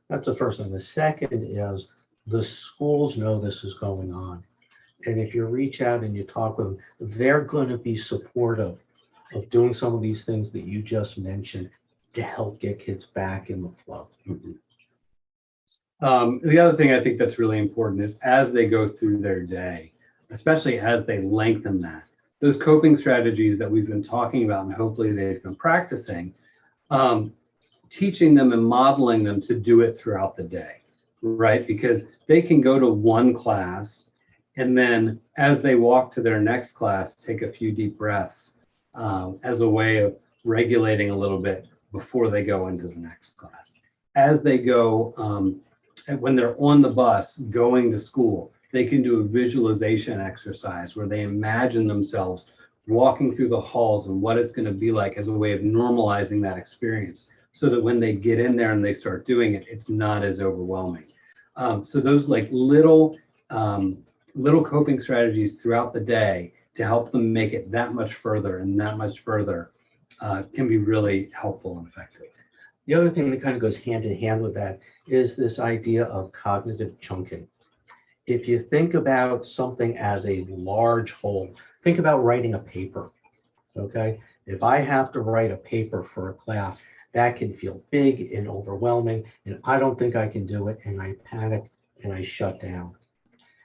Speaker 1: That's the first thing. The second is the schools know this is going on. And if you reach out and you talk with them, they're going to be supportive of doing some of these things that you just mentioned to help get kids back in the flow.
Speaker 2: The other thing I think that's really important is as they go through their day, especially as they lengthen that, those coping strategies that we've been talking about and hopefully they've been practicing, teaching them and modeling them to do it throughout the day, right? Because they can go to one class and then as they walk to their next class, take a few deep breaths as a way of regulating a little bit before they go into the next class. As they go, when they're on the bus going to school, they can do a visualization exercise where they imagine themselves walking through the halls and what it's going to be like as a way of normalizing that experience so that when they get in there and they start doing it, it's not as overwhelming. So those like little coping strategies throughout the day to help them make it that much further and that much further can be really helpful and effective.
Speaker 1: The other thing that kind of goes hand in hand with that is this idea of cognitive chunking. If you think about something as a large whole, think about writing a paper, okay? If I have to write a paper for a class, that can feel big and overwhelming, and I don't think I can do it, and I panic and I shut down.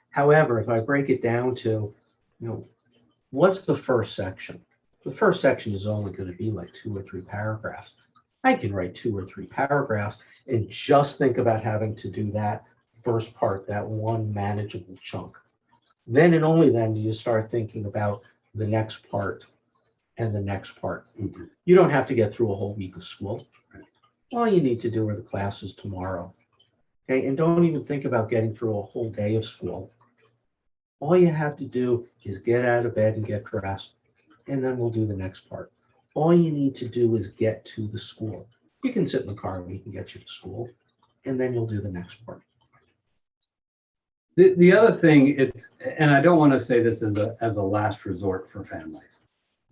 Speaker 1: However, if I break it down to, what's the first section? The first section is only going to be like 2 or 3 paragraphs. I can write 2 or 3 paragraphs and just think about having to do that first part, that one manageable chunk. Then and only then do you start thinking about the next part and the next part. You don't have to get through a whole week of school. All you need to do are the classes tomorrow. Okay, and don't even think about getting through a whole day of school. All you have to do is get out of bed and get dressed, and then we'll do the next part. All you need to do is get to the school. You can sit in the car and we can get you to school, and then you'll do the next part.
Speaker 2: The other thing, and I don't want to say this as a last resort for families,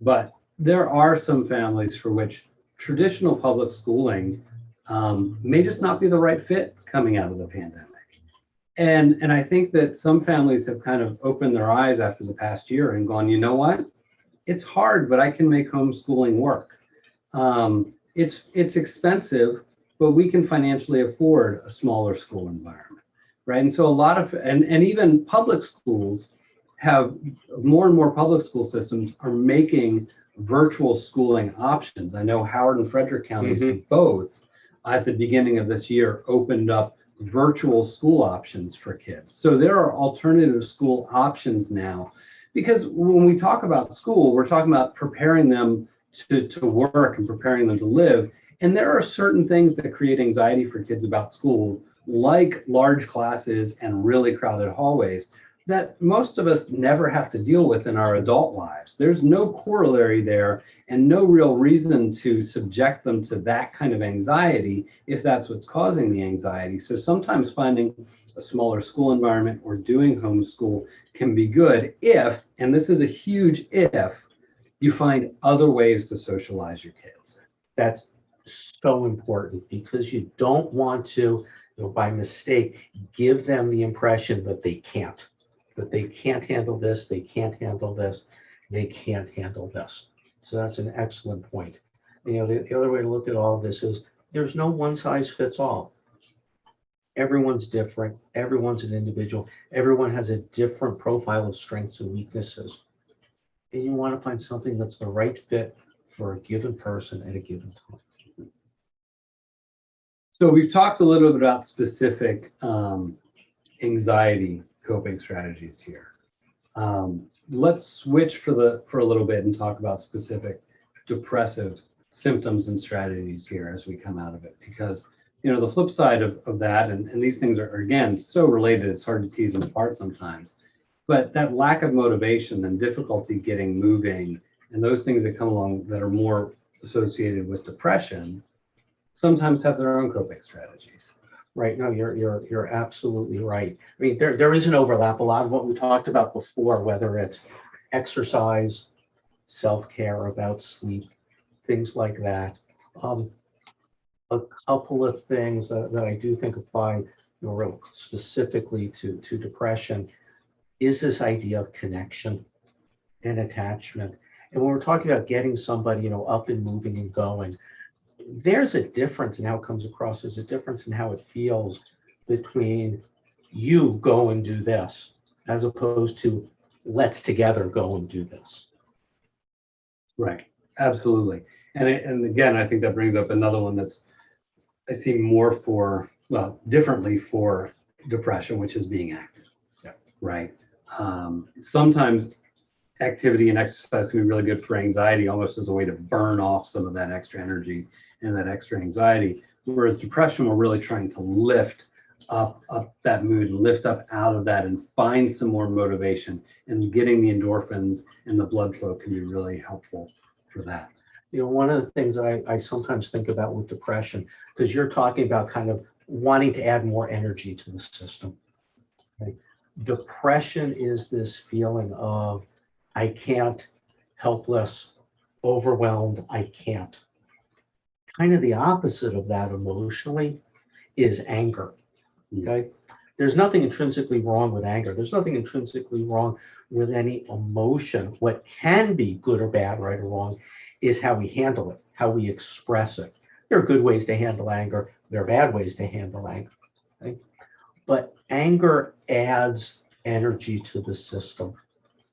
Speaker 2: but there are some families for which traditional public schooling may just not be the right fit coming out of the pandemic. And I think that some families have kind of opened their eyes after the past year and gone, you know what? It's hard, but I can make homeschooling work. It's expensive, but we can financially afford a smaller school environment, right? And so a lot of, and even public schools have, more and more public school systems are making virtual schooling options. I know Howard and Frederick counties both at the beginning of this year opened up virtual school options for kids. So there are alternative school options now, because when we talk about school, we're talking about preparing them to work and preparing them to live. And there are certain things that create anxiety for kids about school, like large classes and really crowded hallways, that most of us never have to deal with in our adult lives. There's no corollary there and no real reason to subject them to that kind of anxiety if that's what's causing the anxiety. So sometimes finding a smaller school environment or doing homeschool can be good if, and this is a huge if, you find other ways to socialize your kids.
Speaker 1: That's so important, because you don't want to, by mistake, give them the impression that they can't handle this, they can't handle this, they can't handle this. So that's an excellent point. The other way to look at all of this is there's no one size fits all. Everyone's different. Everyone's an individual. Everyone has a different profile of strengths and weaknesses. And you want to find something that's the right fit for a given person at a given time.
Speaker 2: So we've talked a little bit about specific anxiety coping strategies here. Let's switch for a little bit and talk about specific depressive symptoms and strategies here as we come out of it, because the flip side of that, and these things are again so related, it's hard to tease them apart sometimes, but that lack of motivation and difficulty getting moving and those things that come along that are more associated with depression sometimes have their own coping strategies.
Speaker 1: Right. No, you're absolutely right. I mean, there is an overlap. A lot of what we talked about before, whether it's exercise, self-care, about sleep, things like that. A couple of things that I do think apply, real specifically to depression, is this idea of connection and attachment. And when we're talking about getting somebody, up and moving and going, there's a difference in how it comes across. There's a difference in how it feels between you go and do this, as opposed to let's together go and do this.
Speaker 2: Right. Absolutely. And again, I think that brings up another one that's I see more differently for depression, which is being active.
Speaker 1: Yeah.
Speaker 2: Right. Sometimes activity and exercise can be really good for anxiety, almost as a way to burn off some of that extra energy and that extra anxiety. Whereas depression, we're really trying to lift up that mood, lift up out of that and find some more motivation, and getting the endorphins and the blood flow can be really helpful for that.
Speaker 1: One of the things that I sometimes think about with depression, because you're talking about kind of wanting to add more energy to the system. Okay? Depression is this feeling of I can't, helpless, overwhelmed, I can't. Kind of the opposite of that emotionally is anger. Okay? There's nothing intrinsically wrong with anger. There's nothing intrinsically wrong with any emotion. What can be good or bad, right or wrong, is how we handle it, how we express it. There are good ways to handle anger. There are bad ways to handle anger. Okay? But anger adds energy to the system.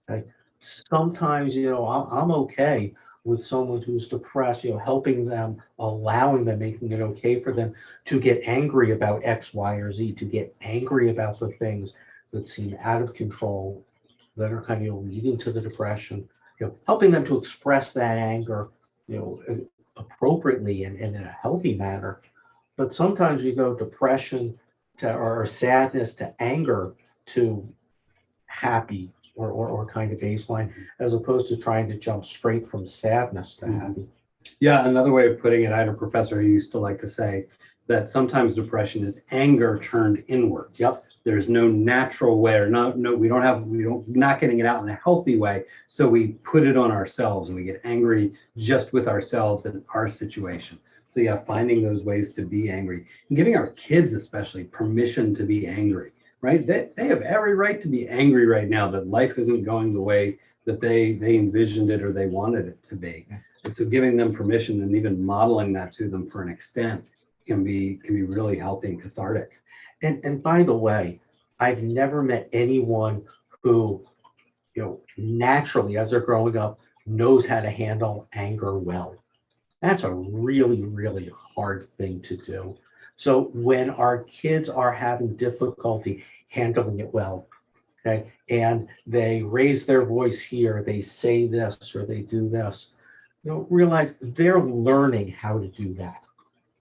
Speaker 1: Okay? Sometimes, I'm okay with someone who's depressed, helping them, allowing them, making it okay for them to get angry about X, Y, or Z, to get angry about the things that seem out of control, that are kind of leading to the depression, helping them to express that anger, appropriately and in a healthy manner. But sometimes you go depression or sadness to anger to happy or kind of baseline, as opposed to trying to jump straight from sadness to happy.
Speaker 2: Yeah, another way of putting it, I had a professor who used to like to say that sometimes depression is anger turned inwards.
Speaker 1: Yep.
Speaker 2: There's no natural way, or not getting it out in a healthy way. So we put it on ourselves and we get angry just with ourselves and our situation. So yeah, finding those ways to be angry and giving our kids especially permission to be angry, right? They have every right to be angry right now that life isn't going the way that they envisioned it or they wanted it to be. And so giving them permission and even modeling that to them for an extent can be really healthy and cathartic.
Speaker 1: And by the way, I've never met anyone who, naturally as they're growing up knows how to handle anger well. That's a really, really hard thing to do. So when our kids are having difficulty handling it well, okay, and they raise their voice here, they say this or they do this, realize they're learning how to do that.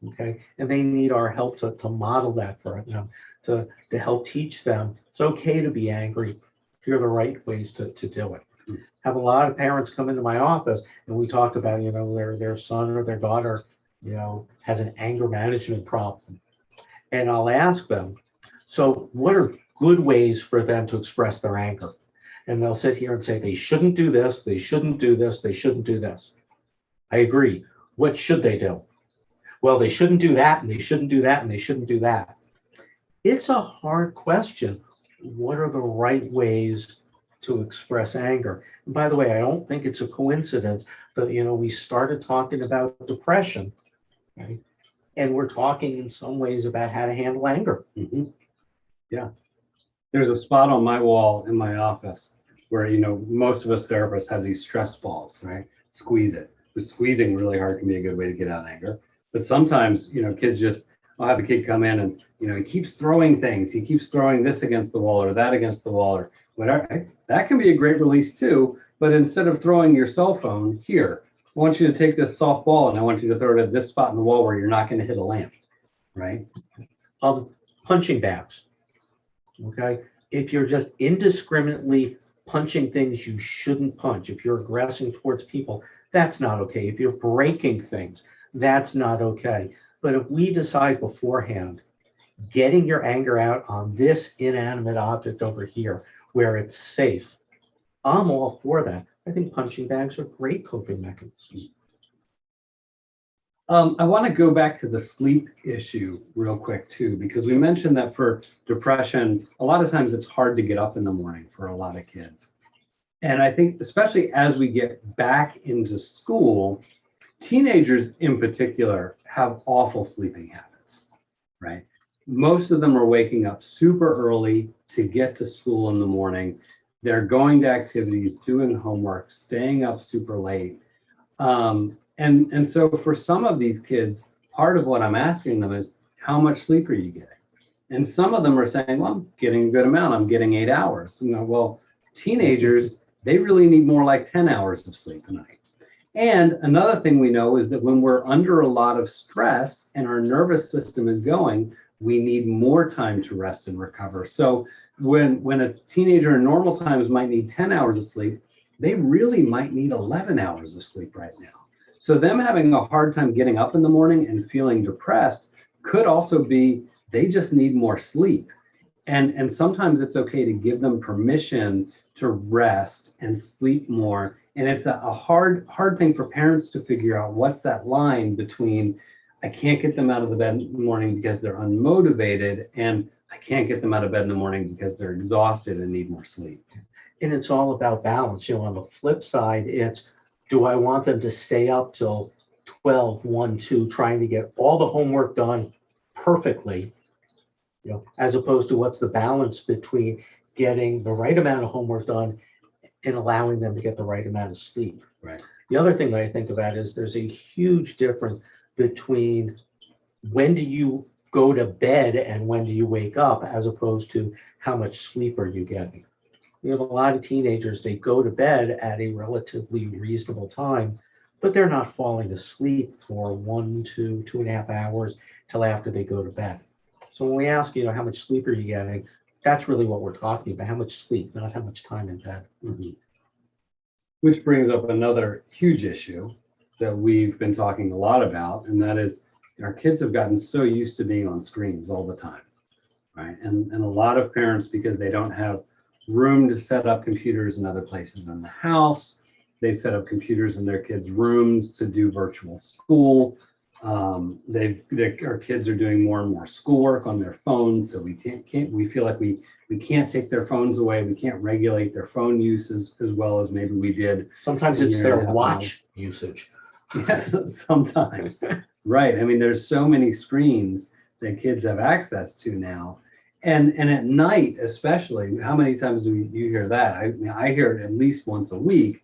Speaker 1: Okay, and they need our help to model that for them, to help teach them it's okay to be angry. Here are the right ways to do it. Have a lot of parents come into my office and we talk about, their son or their daughter, has an anger management problem. And I'll ask them, so what are good ways for them to express their anger? And they'll sit here and say, they shouldn't do this, they shouldn't do this, they shouldn't do this. I agree. What should they do? Well, they shouldn't do that, and they shouldn't do that, and they shouldn't do that. It's a hard question. What are the right ways to express anger? And by the way, I don't think it's a coincidence that, we started talking about depression, right? And we're talking in some ways about how to handle anger.
Speaker 2: Mm-hmm. Yeah. There's a spot on my wall in my office where, most of us therapists have these stress balls, right? Squeeze it. But squeezing really hard can be a good way to get out anger. But sometimes, kids I'll have a kid come in and, he keeps throwing things. He keeps throwing this against the wall or that against the wall or whatever. That can be a great release too. But instead of throwing your cell phone here, I want you to take this soft ball and I want you to throw it at this spot in the wall where you're not going to hit a lamp, right?
Speaker 1: Punching bags, okay? If you're just indiscriminately punching things you shouldn't punch, if you're aggressing towards people, that's not okay. If you're breaking things, that's not okay. But if we decide beforehand, getting your anger out on this inanimate object over here where it's safe, I'm all for that. I think punching bags are great coping mechanisms.
Speaker 2: I want to go back to the sleep issue real quick too, because we mentioned that for depression, a lot of times it's hard to get up in the morning for a lot of kids. And I think especially as we get back into school, teenagers in particular have awful sleeping habits, right? Most of them are waking up super early to get to school in the morning. They're going to activities, doing homework, staying up super late. And so for some of these kids, part of what I'm asking them is, how much sleep are you getting? And some of them are saying, well, I'm getting a good amount. I'm getting 8 hours. Well, teenagers, they really need more like 10 hours of sleep a night. And another thing we know is that when we're under a lot of stress and our nervous system is going, we need more time to rest and recover. So when a teenager in normal times might need 10 hours of sleep, they really might need 11 hours of sleep right now. So them having a hard time getting up in the morning and feeling depressed could also be they just need more sleep. And sometimes it's okay to give them permission to rest and sleep more. And it's a hard thing for parents to figure out what's that line between I can't get them out of the bed in the morning because they're unmotivated and I can't get them out of bed in the morning because they're exhausted and need more sleep.
Speaker 1: And it's all about balance. On the flip side, it's do I want them to stay up till 12, 1, 2, trying to get all the homework done perfectly, as opposed to what's the balance between getting the right amount of homework done and allowing them to get the right amount of sleep.
Speaker 2: Right.
Speaker 1: The other thing that I think about is there's a huge difference between when do you go to bed and when do you wake up, as opposed to how much sleep are you getting. We have a lot of teenagers, they go to bed at a relatively reasonable time, but they're not falling asleep for 1, 2, 2.5 hours till after they go to bed. So when we ask, how much sleep are you getting, that's really what we're talking about, how much sleep, not how much time in bed.
Speaker 2: Mm-hmm. Which brings up another huge issue that we've been talking a lot about, and that is our kids have gotten so used to being on screens all the time. right? And a lot of parents, because they don't have room to set up computers in other places in the house, they set up computers in their kids' rooms to do virtual school. Our kids are doing more and more schoolwork on their phones, so we feel like we can't take their phones away. We can't regulate their phone use as well as maybe we did.
Speaker 1: Sometimes it's their watch usage.
Speaker 2: Yeah, sometimes. Right. I mean, there's so many screens that kids have access to now. And at night, especially, how many times do you hear that? I hear it at least once a week.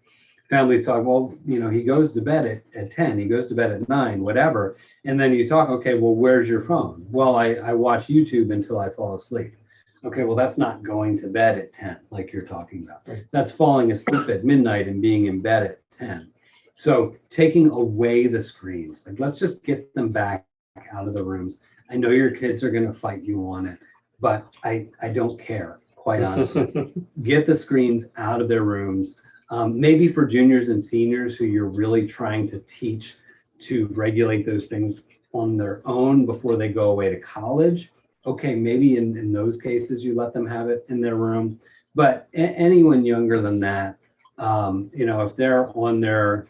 Speaker 2: Families talk, well, he goes to bed at 10, he goes to bed at 9, whatever. And then you talk, okay, well, where's your phone? Well, I watch YouTube until I fall asleep. Okay, well, that's not going to bed at 10, like you're talking about.
Speaker 1: Right.
Speaker 2: That's falling asleep at midnight and being in bed at 10. So taking away the screens, like let's just get them back out of the rooms. I know your kids are going to fight you on it, but I don't care, quite honestly. Get the screens out of their rooms. Maybe for juniors and seniors who you're really trying to teach to regulate those things on their own before they go away to college. Okay, maybe in those cases you let them have it in their room. But anyone younger than that, if they're on their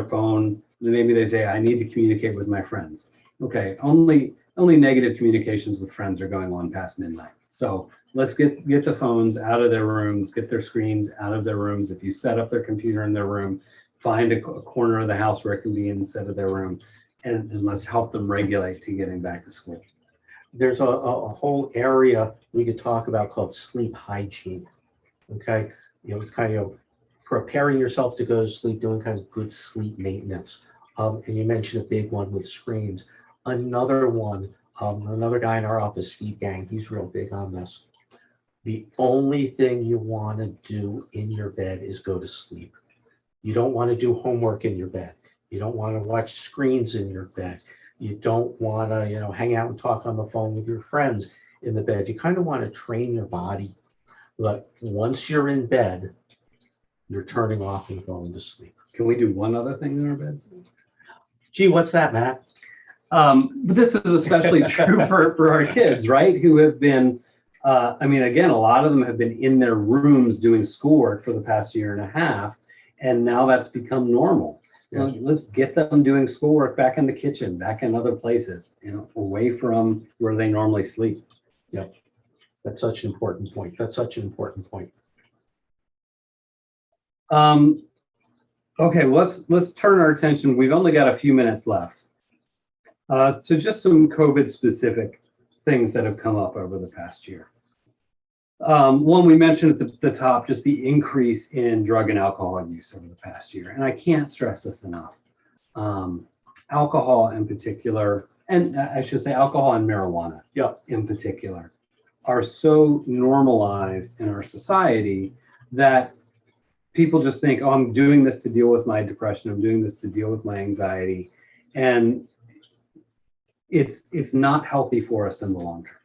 Speaker 2: phone, then maybe they say, I need to communicate with my friends. Okay, only negative communications with friends are going on past midnight. So let's get the phones out of their rooms, get their screens out of their rooms. If you set up their computer in their room, find a corner of the house where it can be instead of their room, and let's help them regulate to getting back to school.
Speaker 1: There's a whole area we could talk about called sleep hygiene. Okay, it's kind of preparing yourself to go to sleep, doing kind of good sleep maintenance. And you mentioned a big one with screens. Another one, another guy in our office, Steve Gang, he's real big on this. The only thing you want to do in your bed is go to sleep. You don't want to do homework in your bed. You don't want to watch screens in your bed. You don't want to, hang out and talk on the phone with your friends in the bed. You kind of want to train your body that once you're in bed, you're turning off and going to sleep.
Speaker 2: Can we do one other thing in our beds?
Speaker 1: Gee, what's that, Matt?
Speaker 2: But this is especially true for our kids, right? Who have been, again, a lot of them have been in their rooms doing schoolwork for the past year and a half, and now that's become normal.
Speaker 1: Yeah.
Speaker 2: Let's get them doing schoolwork back in the kitchen, back in other places, away from where they normally sleep.
Speaker 1: Yep. That's such an important point.
Speaker 2: Okay, let's turn our attention. We've only got a few minutes left. So just some COVID specific things that have come up over the past year. One we mentioned at the top, just the increase in drug and alcohol use over the past year. And I can't stress this enough. Alcohol in particular, and I should say alcohol and marijuana in particular, are so normalized in our society that people just think, oh, I'm doing this to deal with my depression. I'm doing this to deal with my anxiety. And it's not healthy for us in the long term.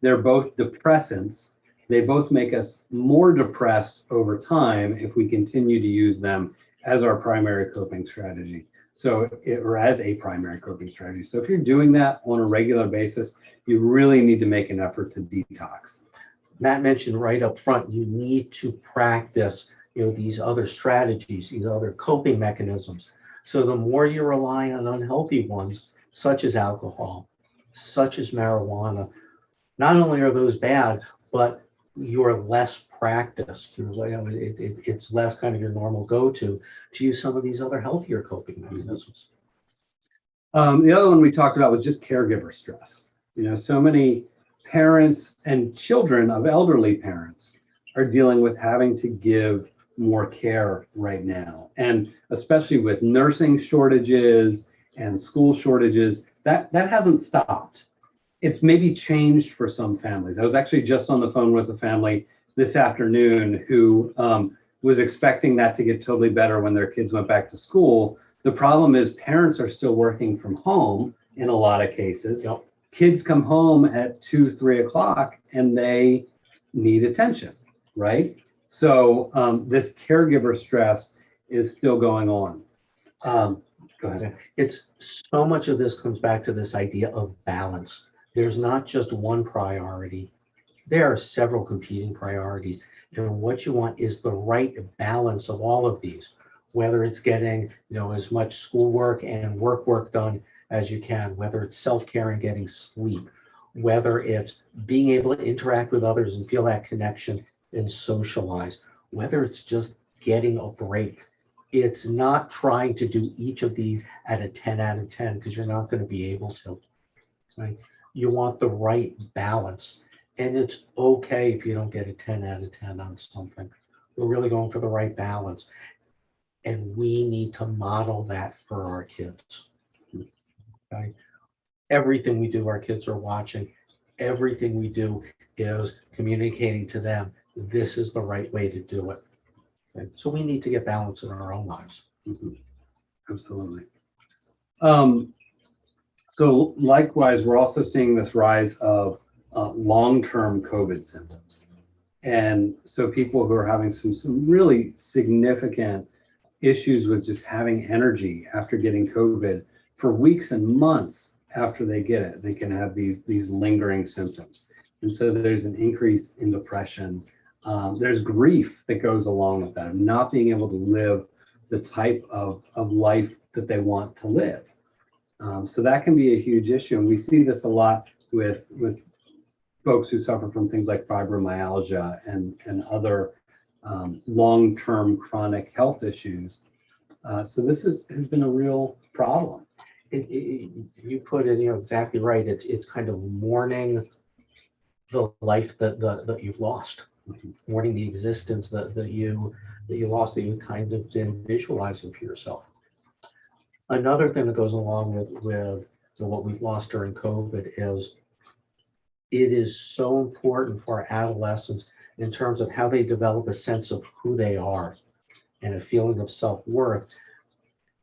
Speaker 2: They're both depressants. They both make us more depressed over time if we continue to use them as our primary coping strategy. Or as a primary coping strategy. So if you're doing that on a regular basis, you really need to make an effort to detox.
Speaker 1: Matt mentioned right up front, you need to practice, these other strategies, these other coping mechanisms. So the more you rely on unhealthy ones, such as alcohol, such as marijuana, not only are those bad, but you're less practiced. It's less kind of your normal go-to use some of these other healthier coping mechanisms.
Speaker 2: The other one we talked about was just caregiver stress. So many parents and children of elderly parents are dealing with having to give more care right now. And especially with nursing shortages and school shortages, that hasn't stopped. It's maybe changed for some families. I was actually just on the phone with a family this afternoon who was expecting that to get totally better when their kids went back to school. The problem is parents are still working from home in a lot of cases.
Speaker 1: Yep.
Speaker 2: Kids come home at 2, 3 o'clock and they need attention, right? So this caregiver stress is still going on. Go ahead.
Speaker 1: It's so much of this comes back to this idea of balance. There's not just one priority. There are several competing priorities. And what you want is the right balance of all of these, whether it's getting, as much schoolwork and work done as you can, whether it's self-care and getting sleep, whether it's being able to interact with others and feel that connection and socialize, whether it's just getting a break. It's not trying to do each of these at a 10 out of 10 because you're not going to be able to, right? You want the right balance. And it's okay if you don't get a 10 out of 10 on something. We're really going for the right balance. And we need to model that for our kids. Okay? Everything we do, our kids are watching. Everything we do is communicating to them, this is the right way to do it. Okay? So we need to get balance in our own lives.
Speaker 2: Mhm. Absolutely. So likewise, we're also seeing this rise of long-term COVID symptoms. And so people who are having some really significant issues with just having energy after getting COVID for weeks and months after they get it, they can have these lingering symptoms. And so there's an increase in depression. There's grief that goes along with that, of not being able to live the type of life that they want to live. So that can be a huge issue. And we see this a lot with folks who suffer from things like fibromyalgia and other long-term chronic health issues. So this has been a real problem.
Speaker 1: You put it, exactly right. It's kind of mourning the life that you've lost, mourning the existence that you lost, that you kind of been visualizing for yourself. Another thing that goes along with what we've lost during COVID is it is so important for adolescents in terms of how they develop a sense of who they are and a feeling of self-worth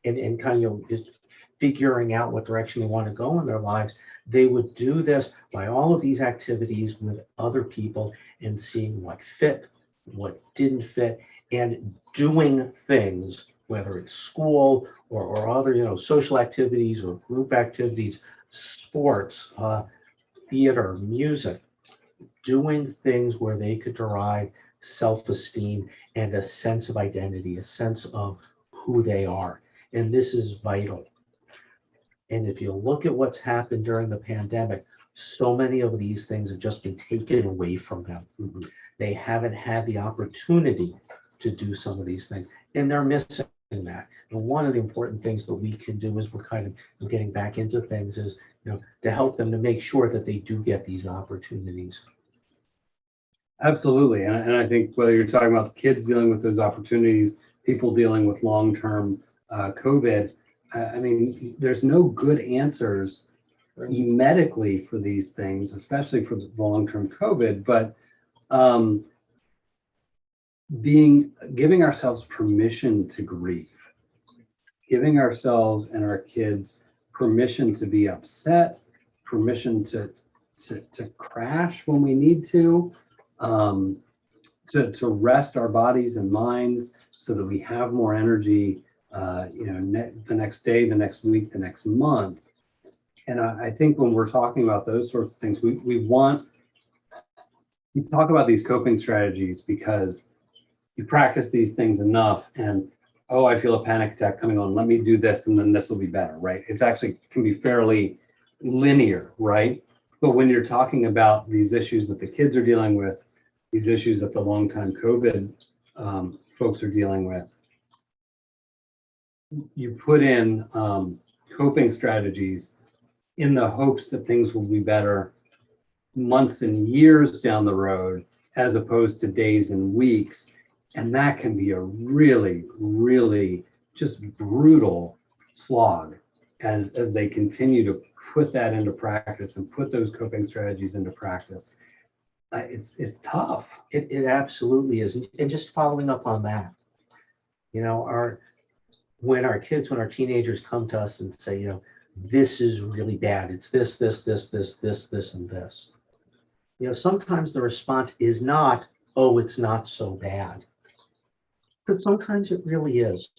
Speaker 1: and kind of just figuring out what direction they want to go in their lives. They would do this by all of these activities with other people and seeing what fit, what didn't fit, and doing things, whether it's school or other, social activities or group activities, sports, theater, music, doing things where they could derive self-esteem and a sense of identity, a sense of who they are. And this is vital. And if you look at what's happened during the pandemic, so many of these things have just been taken away from them. They haven't had the opportunity to do some of these things, and they're missing that. And one of the important things that we can do as we're kind of getting back into things is, to help them to make sure that they do get these opportunities.
Speaker 2: Absolutely. And I think whether you're talking about kids dealing with those opportunities, people dealing with long-term COVID, I mean, there's no good answers medically for these things, especially for the long-term COVID, but giving ourselves permission to grieve, giving ourselves and our kids permission to be upset, permission to crash when we need to rest our bodies and minds so that we have more energy, the next day, the next week, the next month. And I think when we're talking about those sorts of things, we talk about these coping strategies because you practice these things enough and, oh, I feel a panic attack coming on, let me do this and then this will be better, right? It's actually can be fairly linear, right? But when you're talking about these issues that the kids are dealing with, these issues that the long-time COVID folks are dealing with, you put in coping strategies in the hopes that things will be better months and years down the road, as opposed to days and weeks. And that can be a really, really just brutal slog as they continue to put that into practice and put those coping strategies into practice. It's tough.
Speaker 1: It absolutely is. And just following up on that, when our teenagers come to us and say, this is really bad. It's this, and this. Sometimes the response is not, oh, it's not so bad. Because sometimes it really is.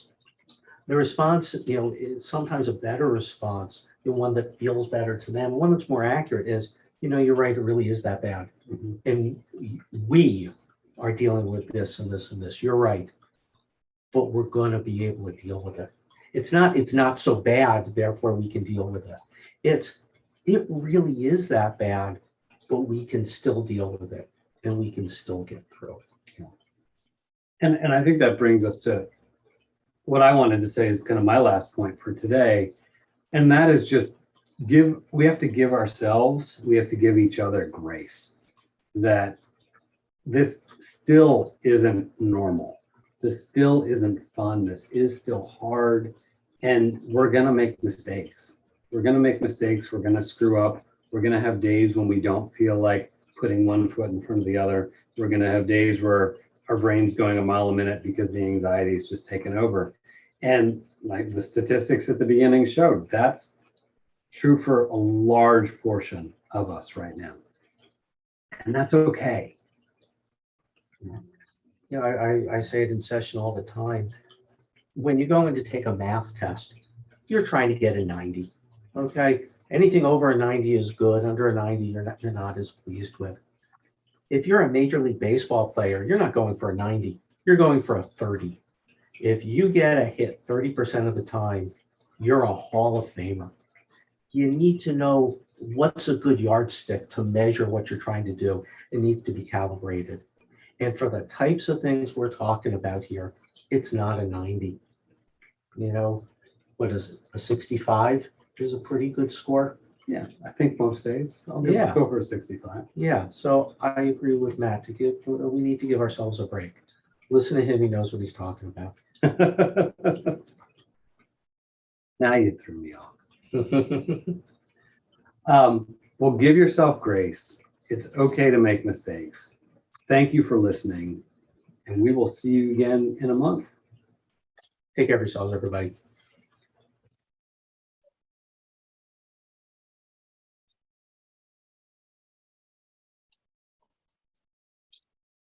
Speaker 1: The response, is sometimes a better response, the one that feels better to them, one that's more accurate is, you're right, it really is that bad.
Speaker 2: Mhm.
Speaker 1: And we are dealing with this and this and this. You're right. But we're going to be able to deal with it. It's not so bad, therefore we can deal with it. It really is that bad, but we can still deal with it and we can still get through it.
Speaker 2: And I think that brings us to what I wanted to say is kind of my last point for today. And that is just we have to give ourselves, we have to give each other grace that this still isn't normal. This still isn't fun. This is still hard. And we're going to make mistakes. We're going to make mistakes. We're going to screw up. We're going to have days when we don't feel like putting one foot in front of the other. We're going to have days where our brain's going a mile a minute because the anxiety is just taken over. And like the statistics at the beginning showed, that's true for a large portion of us right now. And that's okay.
Speaker 1: I say it in session all the time. When you go in to take a math test, you're trying to get a 90. Okay, anything over a 90 is good. Under a 90, you're not as pleased with. If you're a Major League Baseball player, you're not going for a 90. You're going for a 30. If you get a hit 30% of the time, you're a Hall of Famer. You need to know what's a good yardstick to measure what you're trying to do. It needs to be calibrated. And for the types of things we're talking about here, it's not a 90. What is it? A 65 is a pretty good score.
Speaker 2: Yeah, I think most days I'll go for a 65.
Speaker 1: Yeah, so I agree with Matt we need to give ourselves a break. Listen to him, he knows what he's talking about.
Speaker 2: Now you threw me off. Well, give yourself grace. It's okay to make mistakes. Thank you for listening, and we will see you again in a month.
Speaker 1: Take care of yourselves, everybody.